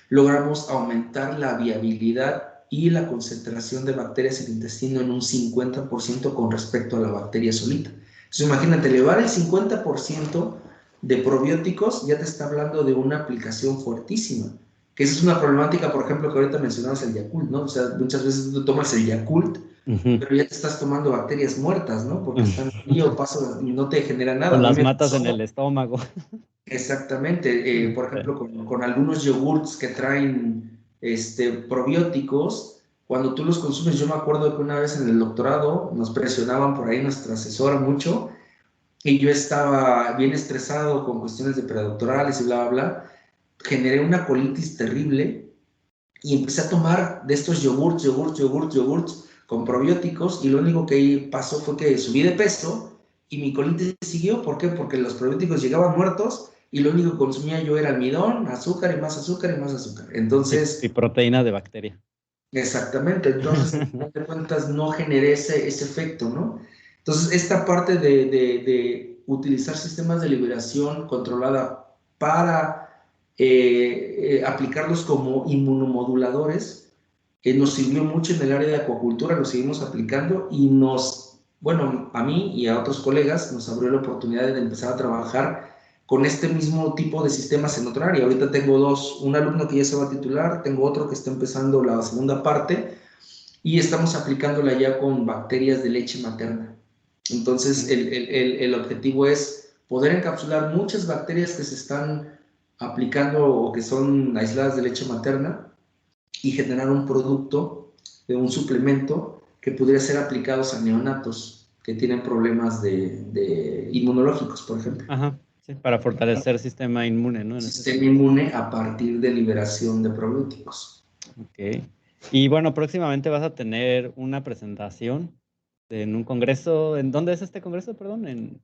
logramos aumentar la viabilidad y la concentración de bacterias en el intestino en un 50% con respecto a la bacteria solita. Entonces imagínate, elevar el 50% de probióticos ya te está hablando de una aplicación fuertísima, que esa es una problemática, por ejemplo, que ahorita mencionabas el Yakult, ¿no? O sea, muchas veces tú tomas el Yakult, pero ya te estás tomando bacterias muertas, ¿no? Porque están ahí o paso y no te genera nada. O A mí las me matas en pasó el estómago. exactamente, por Sí. ejemplo, con algunos yogurts que traen probióticos, cuando tú los consumes, yo me acuerdo que una vez en el doctorado nos presionaban por ahí nuestra asesora mucho y yo estaba bien estresado con cuestiones de predoctorales y bla, bla, bla. Generé una colitis terrible y empecé a tomar de estos yogurts con probióticos y lo único que pasó fue que subí de peso y mi colitis siguió. ¿Por qué? Porque los probióticos llegaban muertos y lo único que consumía yo era almidón, azúcar y más azúcar y más azúcar. Y Entonces, proteína de bacteria. exactamente, entonces, al final de cuentas, no generé ese efecto, ¿no? Entonces, esta parte de utilizar sistemas de liberación controlada para aplicarlos como inmunomoduladores, nos sirvió mucho en el área de acuacultura, lo seguimos aplicando y bueno, a mí y a otros colegas nos abrió la oportunidad de empezar a trabajar con este mismo tipo de sistemas en otra área. Ahorita tengo dos, un alumno que ya se va a titular, tengo otro que está empezando la segunda parte y estamos aplicándola ya con bacterias de leche materna. Entonces, el objetivo es poder encapsular muchas bacterias que se están aplicando o que son aisladas de leche materna y generar un producto, un suplemento que pudiera ser aplicados a neonatos que tienen problemas de inmunológicos, por ejemplo. Ajá, sí, para fortalecer el sistema inmune, ¿no? En ese Sistema sentido. inmune a partir de liberación de probióticos. Ok. Y bueno, próximamente vas a tener una presentación en un congreso. ¿En dónde es este congreso, perdón?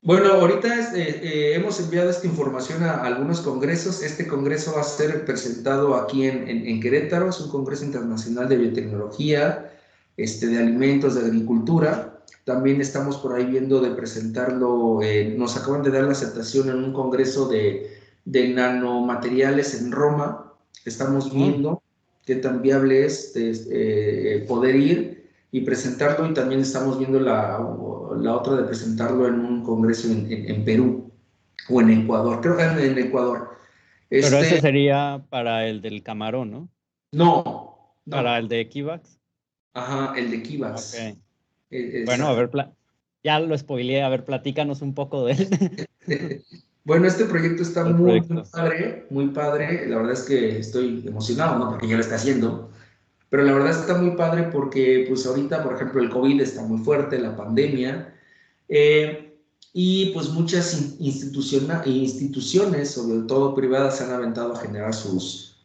Bueno, ahorita hemos enviado esta información a algunos congresos. Este congreso va a ser presentado aquí en Querétaro. Es un congreso internacional de biotecnología, de alimentos, de agricultura. También estamos por ahí viendo de presentarlo. Nos acaban de dar la aceptación en un congreso de nanomateriales en Roma. Estamos viendo qué tan viable es poder ir y presentarlo, y también estamos viendo la otra de presentarlo en un congreso en Perú o en Ecuador, creo que en Ecuador. Pero ese Este, sería para el del camarón, ¿no? no, Para el no, de Equivax. ajá, el de Ok. Kivax. Bueno, a Exacto. ver, ya lo spoileé. A ver, platícanos un poco de él. Bueno, este proyecto está Del muy, muy proyecto. padre, muy padre. La verdad es que estoy emocionado, ¿no? Porque ya lo está haciendo. Pero la verdad está muy padre porque, pues ahorita, por ejemplo, el COVID está muy fuerte, la pandemia. Eh, y pues muchas instituciones, sobre todo privadas, se han aventado a generar sus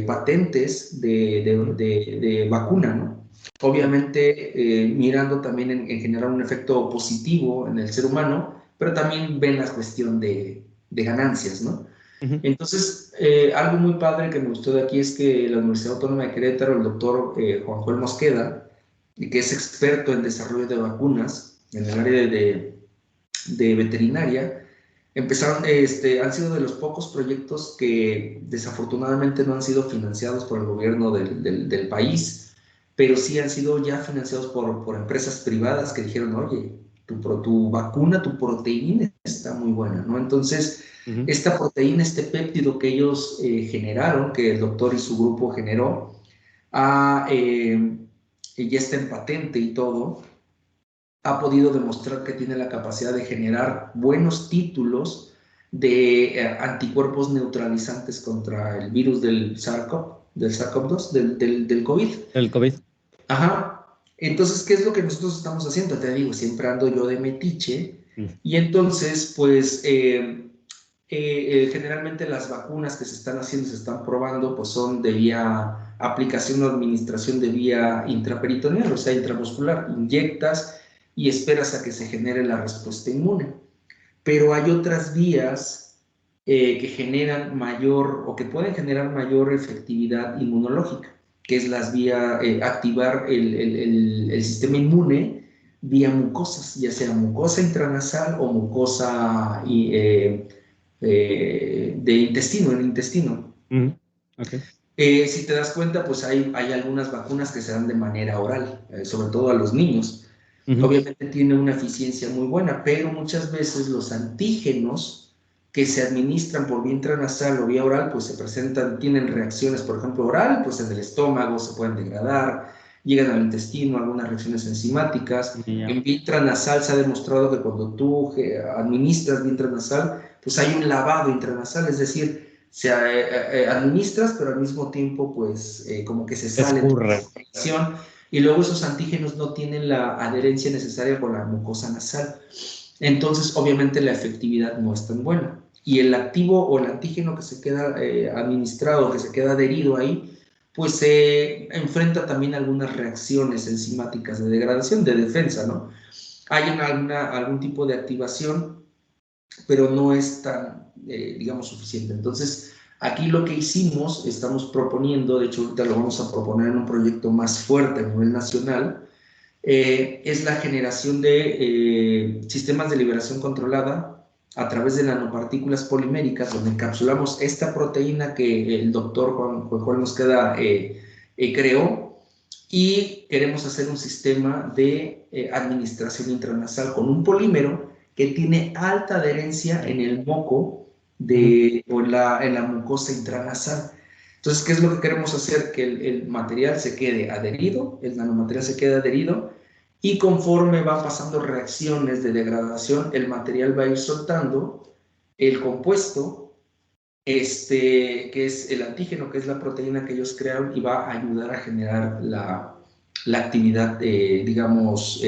patentes de vacuna, ¿no? Obviamente mirando también en generar un efecto positivo en el ser humano, pero también ven la cuestión de ganancias, ¿no? Ujú. Entonces, algo muy padre que me gustó de aquí es que la Universidad Autónoma de Querétaro, el doctor Juan Joel Mosqueda, que es experto en desarrollo de vacunas en el área de veterinaria, han sido de los pocos proyectos que desafortunadamente no han sido financiados por el gobierno del país, pero sí han sido ya financiados por empresas privadas que dijeron, oye, tu vacuna, tu proteína está muy buena, ¿no? Entonces, Ujú. esta proteína, este péptido que ellos generaron, que el doctor y su grupo generó, ya está en patente y todo, ha podido demostrar que tiene la capacidad de generar buenos títulos de anticuerpos neutralizantes contra el virus del SARS-CoV-2, del COVID. El COVID. Ajá. Entonces, ¿qué es lo que nosotros estamos haciendo? Te digo, siempre ando yo de metiche Mm. y entonces, pues, generalmente las vacunas que se están haciendo, se están probando, pues son de vía aplicación o administración de vía intraperitoneal, o sea, intramuscular. Inyectas y esperas a que se genere la respuesta inmune. Pero hay otras vías que generan mayor o que pueden generar mayor efectividad inmunológica, que es las vías, activar el sistema inmune vía mucosas, ya sea mucosa intranasal o mucosa de intestino, el intestino. Ujú. Ok. Si te das cuenta, pues hay algunas vacunas que se dan de manera oral, sobre todo a los niños. Obviamente tiene una eficiencia muy buena, pero muchas veces los antígenos que se administran por vía intranasal o vía oral, pues se presentan, tienen reacciones, por ejemplo, oral, pues en el estómago se pueden degradar, llegan al intestino, algunas reacciones enzimáticas. En vía intranasal se ha demostrado que cuando tú administras vía intranasal, pues hay un lavado intranasal, es decir, se administras, pero al mismo tiempo, pues, como que se sale de la circulación, y luego esos antígenos no tienen la adherencia necesaria con la mucosa nasal. Entonces, obviamente, la efectividad no es tan buena. Y el activo o el antígeno que se queda administrado, que se queda adherido ahí, pues se enfrenta también a algunas reacciones enzimáticas de degradación, de defensa, ¿no? Hay algún tipo de activación, pero no es tan, digamos, suficiente. Entonces, aquí lo que hicimos, estamos proponiendo, de hecho ahorita lo vamos a proponer en un proyecto más fuerte a nivel nacional, es la generación de sistemas de liberación controlada a través de nanopartículas poliméricas, donde encapsulamos esta proteína que el doctor Juan Mosqueda creó, y queremos hacer un sistema de administración intranasal con un polímero que tiene alta adherencia en el moco o en la mucosa intranasal. Entonces, ¿qué es lo que queremos hacer? Que el material se quede adherido, el nanomaterial se quede adherido, y conforme van pasando reacciones de degradación, el material va a ir soltando el compuesto, que es el antígeno, que es la proteína que ellos crearon, y va a ayudar a generar la actividad, digamos,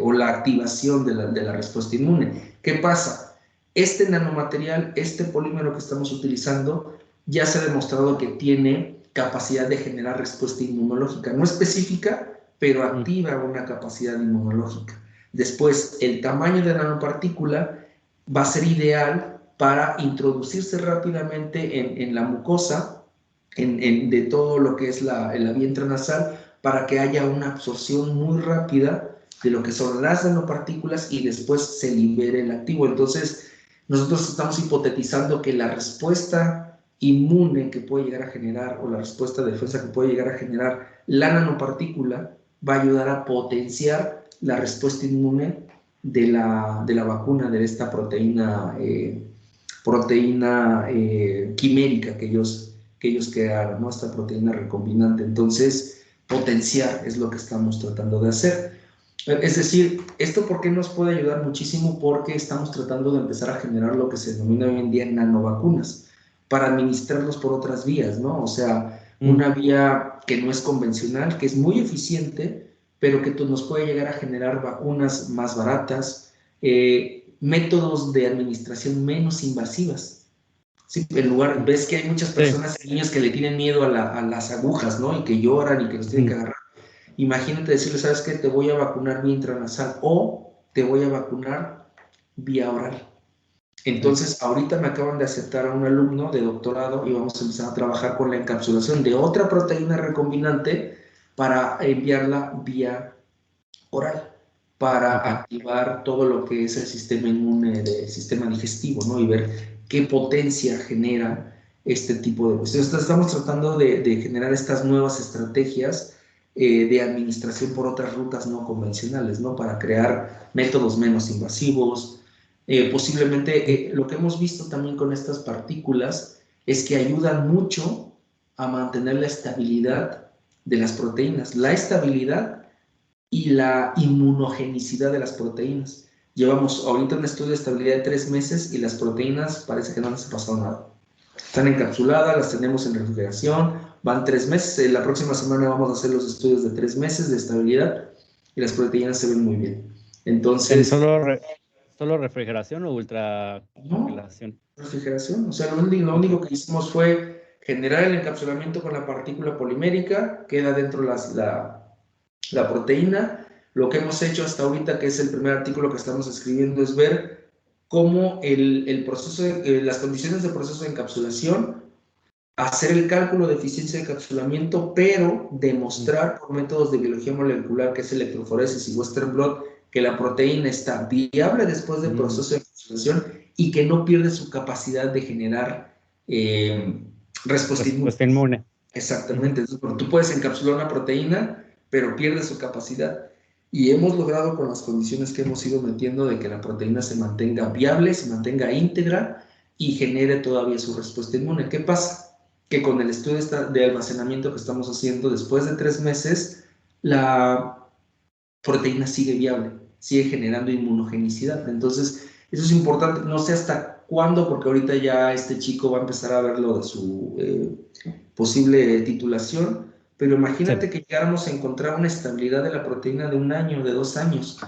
o la activación de la respuesta inmune. ¿Qué pasa? Este nanomaterial, este polímero que estamos utilizando, ya se ha demostrado que tiene capacidad de generar respuesta inmunológica, no específica, pero activa una capacidad inmunológica. Después, el tamaño de nanopartícula va a ser ideal para introducirse rápidamente en la mucosa, de todo lo que es la vía intranasal, para que haya una absorción muy rápida de lo que son las nanopartículas y después se libere el activo. Entonces, nosotros estamos hipotetizando que la respuesta inmune que puede llegar a generar, o la respuesta de defensa que puede llegar a generar la nanopartícula, va a ayudar a potenciar la respuesta inmune de la vacuna, de esta proteína quimérica que ellos crearon, ¿no? Esta proteína recombinante. Entonces, potenciar es lo que estamos tratando de hacer. Es decir, ¿esto por qué nos puede ayudar muchísimo? Porque estamos tratando de empezar a generar lo que se denomina hoy en día nanovacunas, para administrarlos por otras vías, ¿no? O sea, una vía que no es convencional, que es muy eficiente, pero que nos puede llegar a generar vacunas más baratas, métodos de administración menos invasivas. Sí, en lugar, ves que hay muchas personas, niños que le tienen miedo a las agujas, ¿no? Y que lloran y que los tienen que agarrar. Imagínate decirle, ¿sabes qué? Te voy a vacunar vía intranasal o te voy a vacunar vía oral. Entonces, ahorita me acaban de aceptar a un alumno de doctorado y vamos a empezar a trabajar con la encapsulación de otra proteína recombinante para enviarla vía oral, para activar todo lo que es el sistema inmune, el sistema digestivo, ¿no? Y ver qué potencia genera este tipo de cuestiones. Entonces, estamos tratando de generar estas nuevas estrategias de administración por otras rutas no convencionales, ¿no? Para crear métodos menos invasivos. Posiblemente lo que hemos visto también con estas partículas es que ayudan mucho a mantener la estabilidad de las proteínas, la estabilidad y la inmunogenicidad de las proteínas. Llevamos ahorita un estudio de estabilidad de 3 meses y las proteínas parece que no les ha pasado nada. Están encapsuladas, las tenemos en refrigeración, van 3 meses. La próxima semana vamos a hacer los estudios de 3 meses de estabilidad y las proteínas se ven muy bien. Entonces, ¿Solo refrigeración o ultra congelación? No, refrigeración. O sea, lo único que hicimos fue generar el encapsulamiento con la partícula polimérica, queda dentro la proteína. Lo que hemos hecho hasta ahorita, que es el primer artículo que estamos escribiendo, es ver cómo el proceso, las condiciones de proceso de encapsulación, hacer el cálculo de eficiencia de encapsulamiento, pero demostrar por métodos de biología molecular, que es electroforesis y Western blot, que la proteína está viable después del proceso de encapsulación y que no pierde su capacidad de generar respuesta inmune. Exactamente. Entonces, porque tú puedes encapsular una proteína, pero pierde su capacidad. Y hemos logrado con las condiciones que hemos ido metiendo de que la proteína se mantenga viable, se mantenga íntegra y genere todavía su respuesta inmune. ¿Qué pasa? Que con el estudio de almacenamiento que estamos haciendo, después de 3 meses, la proteína sigue viable, sigue generando inmunogenicidad. Entonces, eso es importante. No sé hasta cuándo, porque ahorita ya este chico va a empezar a ver lo de su posible titulación, pero imagínate que llegáramos a encontrar una estabilidad de la proteína de 1 año, de 2 años.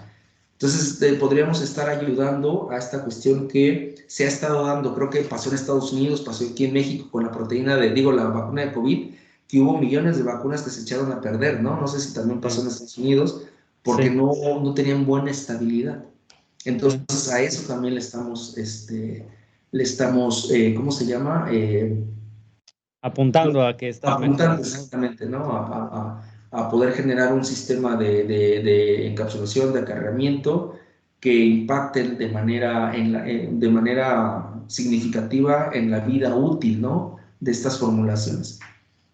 Entonces, podríamos estar ayudando a esta cuestión que se ha estado dando. Creo que pasó en Estados Unidos, pasó aquí en México con la proteína la vacuna de COVID, que hubo millones de vacunas que se echaron a perder, ¿no? No sé si también pasó en Estados Unidos, porque no tenían buena estabilidad. Entonces, a eso también le estamos, ¿cómo se llama? Apuntando a que está Apuntando exactamente, ¿no? A poder generar un sistema de encapsulación, de acarreamiento que impacte de manera significativa en la vida útil, ¿no? De estas formulaciones.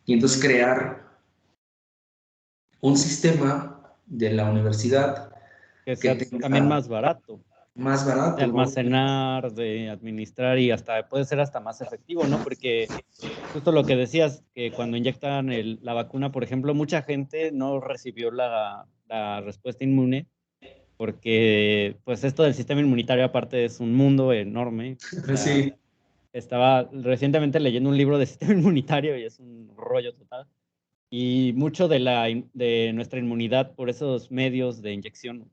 Y entonces crear un sistema de la universidad que sea también más barato. Más barato, de almacenar, ¿no? De administrar y hasta puede ser hasta más efectivo, ¿no? Porque justo lo que decías, que cuando inyectan la vacuna, por ejemplo, mucha gente no recibió la respuesta inmune porque pues esto del sistema inmunitario aparte es un mundo enorme. O sea, sí. Estaba recientemente leyendo un libro de sistema inmunitario y es un rollo total. Y mucho de nuestra inmunidad por esos medios de inyección,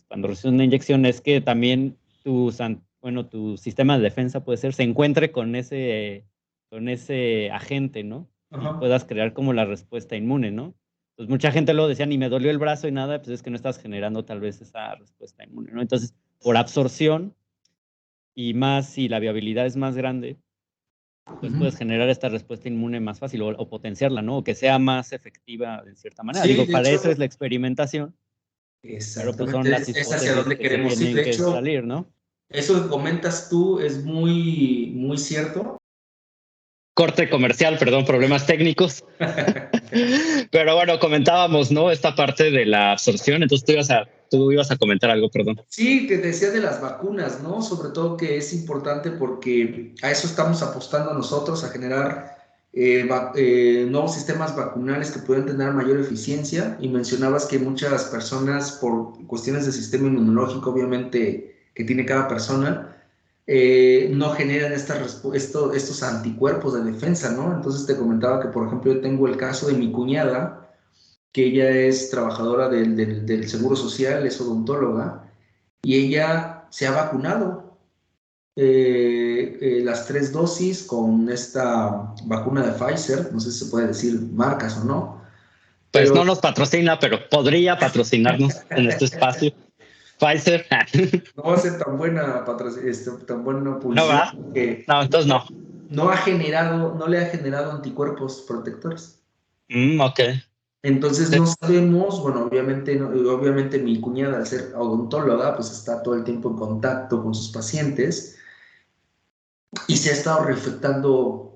cuando recibes una inyección, es que también tu sistema de defensa se encuentre con ese agente, ¿no? Y puedas crear como la respuesta inmune, ¿no? Pues mucha gente luego decía, ni me dolió el brazo y nada, pues es que no estás generando tal vez esa respuesta inmune, ¿no? Entonces, por absorción y más, si la viabilidad es más grande, pues puedes generar esta respuesta inmune más fácil o potenciarla, ¿no? O que sea más efectiva de cierta manera. Sí, Digo, para eso es la experimentación, pero pues son las es hacia hipótesis donde que se queremos ir. tienen De que hecho, salir, ¿no? eso que comentas tú es muy, muy cierto. Corte comercial, perdón, problemas técnicos. Pero bueno, comentábamos, ¿no? Esta parte de la absorción, entonces tú ibas a comentar algo, perdón. Sí, te decía de las vacunas, ¿no? Sobre todo que es importante porque a eso estamos apostando nosotros, a generar nuevos sistemas vacunales que puedan tener mayor eficiencia. Y mencionabas que muchas personas, por cuestiones de sistema inmunológico, obviamente, que tiene cada persona, no generan estos anticuerpos de defensa, ¿no? Entonces te comentaba que, por ejemplo, yo tengo el caso de mi cuñada, que ella es trabajadora del Seguro Social, es odontóloga, y ella se ha vacunado las 3 dosis con esta vacuna de Pfizer, no sé si se puede decir marcas o no. Pues no nos patrocina, pero podría patrocinarnos en este espacio. Pfizer. No va a ser tan buena publicidad. No, no, entonces no. No le ha generado anticuerpos protectores. Ok. Entonces no sabemos, bueno, obviamente mi cuñada, al ser odontóloga, pues está todo el tiempo en contacto con sus pacientes y se ha estado reinfectando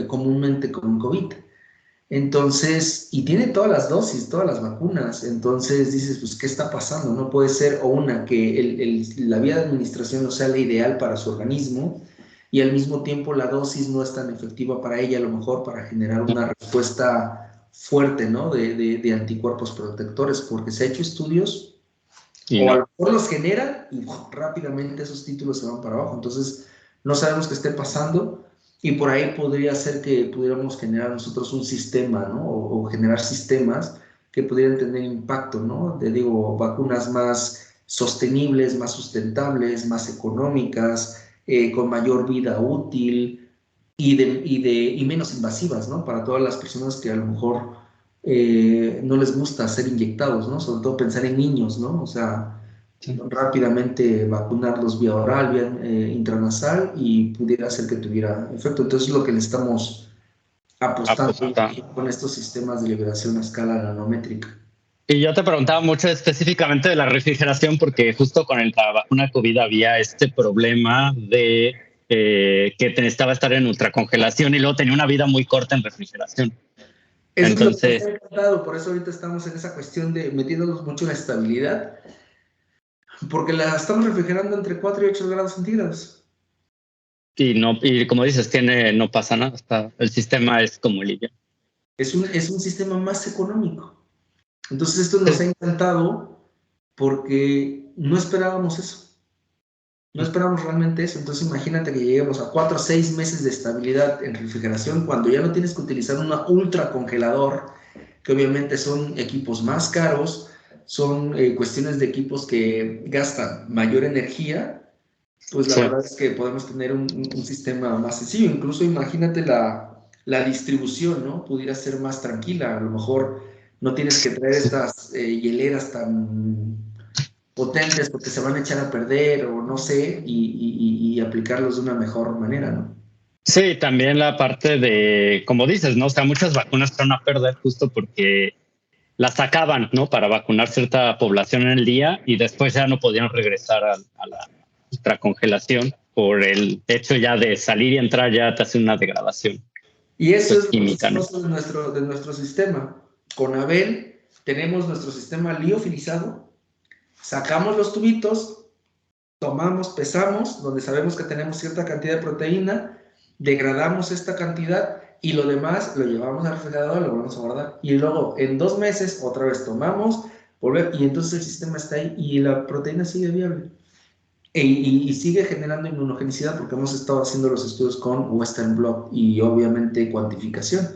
comúnmente con COVID. Entonces, y tiene todas las dosis, todas las vacunas. Entonces dices, pues, ¿qué está pasando? No puede ser, o una, que la vía de administración no sea la ideal para su organismo y al mismo tiempo la dosis no es tan efectiva para ella, a lo mejor para generar una respuesta fuerte, ¿no? De anticuerpos protectores, porque se ha hecho estudios y o a lo mejor los generan y rápidamente esos títulos se van para abajo. Entonces, no sabemos qué esté pasando y por ahí podría ser que pudiéramos generar nosotros un sistema, ¿no? O generar sistemas que pudieran tener impacto, ¿no? Vacunas más sostenibles, más sustentables, más económicas, con mayor vida útil y menos invasivas, ¿no? Para todas las personas que a lo mejor no les gusta ser inyectados, ¿no? Sobre todo pensar en niños, ¿no? O sea, rápidamente vacunarlos vía oral, vía intranasal y pudiera hacer que tuviera efecto. Entonces, lo que le estamos apostando con estos sistemas de liberación a escala nanométrica. Y yo te preguntaba mucho específicamente de la refrigeración porque justo con la vacuna COVID había este problema de que necesitaba estar en ultracongelación y luego tenía una vida muy corta en refrigeración. Eso entonces, es lo que me ha encantado, por eso ahorita estamos en esa cuestión de metiéndonos mucho en la estabilidad, porque la estamos refrigerando entre 4 y 8 grados centígrados. Y como dices, no pasa nada, el sistema es como limpio. Es un sistema más económico. Entonces esto nos ha encantado porque no esperábamos eso. No esperábamos realmente eso. Entonces imagínate que lleguemos a 4 o 6 meses de estabilidad en refrigeración cuando ya no tienes que utilizar un ultracongelador, que obviamente son equipos más caros, son cuestiones de equipos que gastan mayor energía. Pues la verdad es que podemos tener un sistema más sencillo. Incluso imagínate la distribución, ¿no? Pudiera ser más tranquila. A lo mejor no tienes que traer estas hieleras tan potentes porque se van a echar a perder o no sé, y aplicarlos de una mejor manera, ¿no? Sí, también la parte de, como dices, ¿no? O sea, muchas vacunas se van a perder justo porque las sacaban, ¿no? Para vacunar cierta población en el día y después ya no podían regresar a la ultracongelación por el hecho ya de salir y entrar ya te hace una degradación. Y eso pues, es química, lo chistoso, ¿no? de nuestro sistema. Con Abel tenemos nuestro sistema liofilizado, sacamos los tubitos, tomamos, pesamos, donde sabemos que tenemos cierta cantidad de proteína, degradamos esta cantidad y lo demás lo llevamos al refrigerador, lo volvemos a guardar. Y luego en 2 meses otra vez tomamos, y entonces el sistema está ahí y la proteína sigue viable. Y sigue generando inmunogenicidad porque hemos estado haciendo los estudios con Western blot y obviamente cuantificación.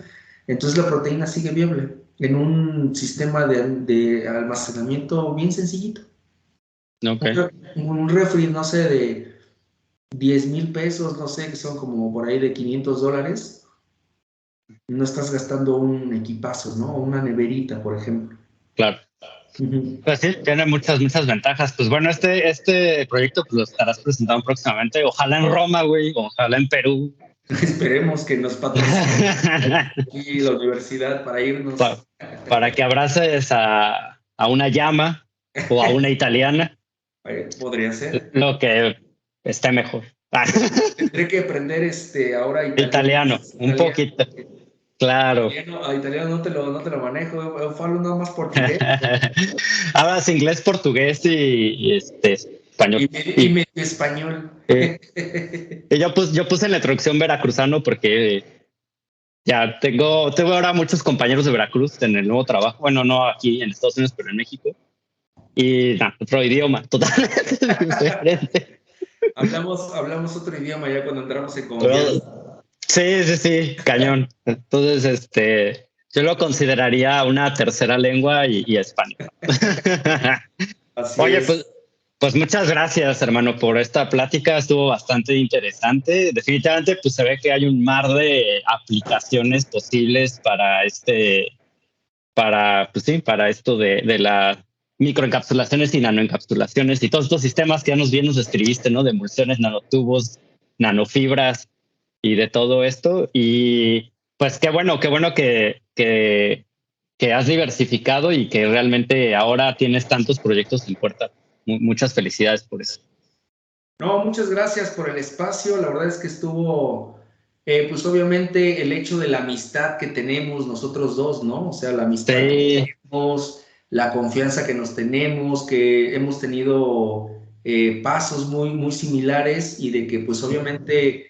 Entonces la proteína sigue viable en un sistema de almacenamiento bien sencillito. Okay. Un refri, no sé, de 10,000 pesos, no sé, que son como por ahí de $500. No estás gastando un equipazo, ¿no? Una neverita, por ejemplo. Claro. Pues sí, tiene muchas ventajas. Pues bueno, este proyecto pues lo estarás presentando próximamente. Ojalá en Roma, güey. Ojalá en Perú. Esperemos que nos patrocine aquí la universidad para irnos. Para que abraces a una llama o a una italiana. Podría ser. Lo que esté mejor. Tendré que aprender ahora italiano. Un poquito. Claro. Italiano no te lo manejo, yo falo nada más portugués. Hablas inglés, portugués y español. Y medio español. Yo puse en la introducción veracruzano porque ya tengo ahora muchos compañeros de Veracruz en el nuevo trabajo. Bueno, no aquí en Estados Unidos, pero en México. Y otro idioma totalmente diferente. Hablamos otro idioma ya cuando entramos en confianza. Sí, cañón. Entonces, yo lo consideraría una tercera lengua y español. Oye, pues muchas gracias, hermano, por esta plática. Estuvo bastante interesante. Definitivamente, pues se ve que hay un mar de aplicaciones posibles para para esto de las microencapsulaciones y nanoencapsulaciones y todos estos sistemas que ya nos describiste, ¿no? De emulsiones, nanotubos, nanofibras y de todo esto. Y pues qué bueno que has diversificado y que realmente ahora tienes tantos proyectos en puerta. Muchas felicidades por eso. No, muchas gracias por el espacio. La verdad es que estuvo, pues obviamente el hecho de la amistad que tenemos nosotros dos, ¿no? O sea, la amistad que tenemos, la confianza que nos tenemos, que hemos tenido pasos muy similares y de que pues obviamente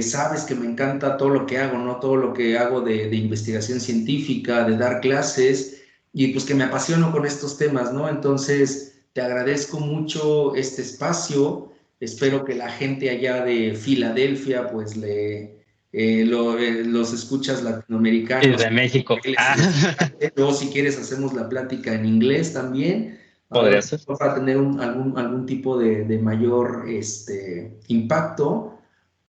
sabes que me encanta todo lo que hago, ¿no? Todo lo que hago de investigación científica, de dar clases y pues que me apasiono con estos temas, ¿no? Entonces, te agradezco mucho este espacio. Espero que la gente allá de Filadelfia, pues los escuchas latinoamericanos. Y de México. Luego, si quieres, hacemos la plática en inglés también. Podría ser. Para tener algún tipo de mayor impacto.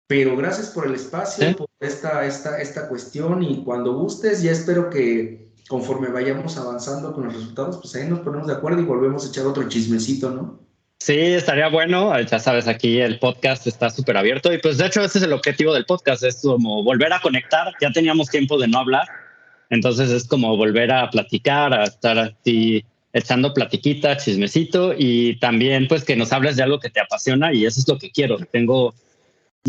Pero gracias por el espacio, por esta cuestión y cuando gustes, ya espero que conforme vayamos avanzando con los resultados, pues ahí nos ponemos de acuerdo y volvemos a echar otro chismecito, ¿no? Sí, estaría bueno. Ya sabes, aquí el podcast está súper abierto y pues de hecho ese es el objetivo del podcast, es como volver a conectar. Ya teníamos tiempo de no hablar, entonces es como volver a platicar, a estar así echando platiquita, chismecito y también pues que nos hables de algo que te apasiona y eso es lo que quiero. Tengo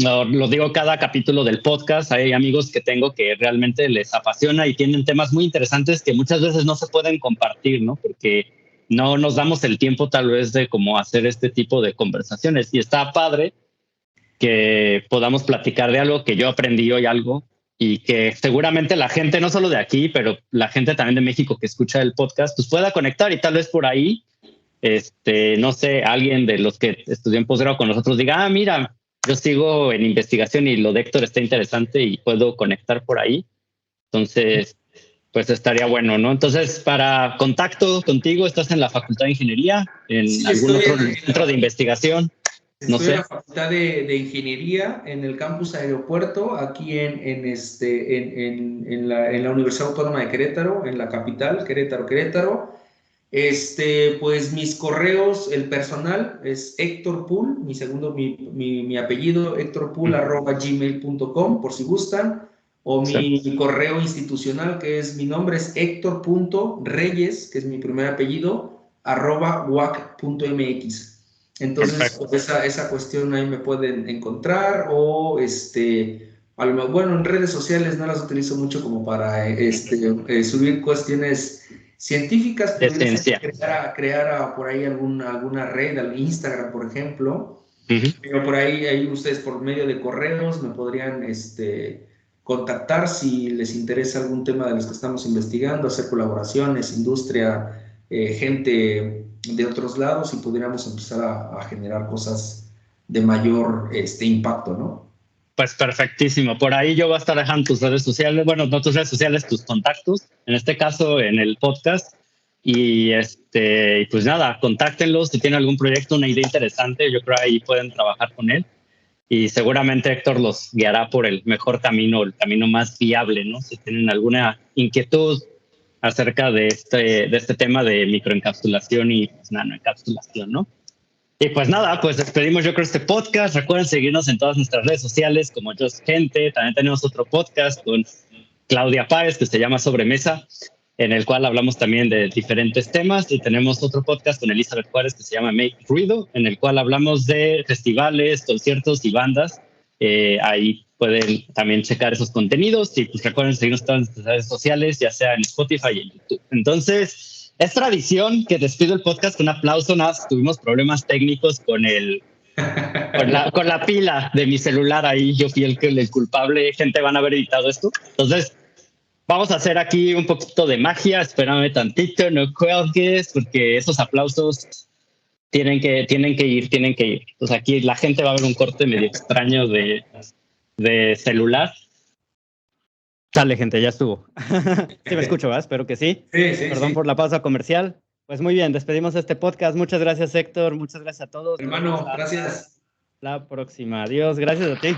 lo digo cada capítulo del podcast, hay amigos que tengo que realmente les apasiona y tienen temas muy interesantes que muchas veces no se pueden compartir, ¿no? Porque no nos damos el tiempo tal vez de cómo hacer este tipo de conversaciones. Y está padre que podamos platicar de algo que yo aprendí hoy algo y que seguramente la gente, no solo de aquí, pero la gente también de México que escucha el podcast, pues pueda conectar y tal vez por ahí, no sé, alguien de los que estudió en posgrado con nosotros diga, mira, yo sigo en investigación y lo de Héctor está interesante y puedo conectar por ahí. Entonces, pues estaría bueno, ¿no? Entonces, para contacto contigo, ¿estás en la Facultad de Ingeniería? ¿En algún otro centro de investigación? Estoy en la Facultad de Ingeniería en el campus Aeropuerto, aquí en la Universidad Autónoma de Querétaro, en la capital, Querétaro. Pues mis correos, el personal es Héctor Pool, mi apellido, hectorpool@gmail.com, por si gustan, o mi correo institucional, que es mi nombre, es hector.reyes, que es mi primer apellido, @uac.mx. Entonces, pues esa cuestión ahí me pueden encontrar, o bueno, en redes sociales no las utilizo mucho como para subir cuestiones científicas, crear por ahí alguna red, al Instagram, por ejemplo. Pero por ahí ustedes por medio de correos me podrían contactar si les interesa algún tema de los que estamos investigando, hacer colaboraciones, industria, gente de otros lados, y pudiéramos empezar a generar cosas de mayor impacto, ¿no? Pues perfectísimo. Por ahí yo voy a estar dejando tus redes sociales, bueno, no tus redes sociales, tus contactos, en este caso en el podcast. Y pues nada, contáctenlos si tienen algún proyecto, una idea interesante, yo creo que ahí pueden trabajar con él. Y seguramente Héctor los guiará por el mejor camino, el camino más viable, ¿no? Si tienen alguna inquietud acerca de este tema de microencapsulación y pues, nanoencapsulación, ¿no? Y pues nada, pues despedimos yo creo este podcast. Recuerden seguirnos en todas nuestras redes sociales como Just Gente. También tenemos otro podcast con Claudia Páez que se llama Sobremesa, en el cual hablamos también de diferentes temas. Y tenemos otro podcast con Elizabeth Juárez que se llama Make Ruido, en el cual hablamos de festivales, conciertos y bandas. Ahí pueden también checar esos contenidos y pues recuerden seguirnos en todas nuestras redes sociales, ya sea en Spotify y en YouTube. Entonces, es tradición que despido el podcast con un aplauso. Tuvimos problemas técnicos con la pila de mi celular ahí. Yo fui el culpable. Gente, van a haber editado esto. Entonces, vamos a hacer aquí un poquito de magia. Espérame tantito, no cuelgues, porque esos aplausos tienen que ir. Entonces, aquí la gente va a ver un corte medio extraño de celular. Dale, gente, ya estuvo. Sí me escucho, ¿verdad? Espero que sí. Perdón por la pausa comercial. Pues muy bien, despedimos este podcast. Muchas gracias, Héctor. Muchas gracias a todos. Hermano, gracias. La próxima. Adiós, gracias a ti.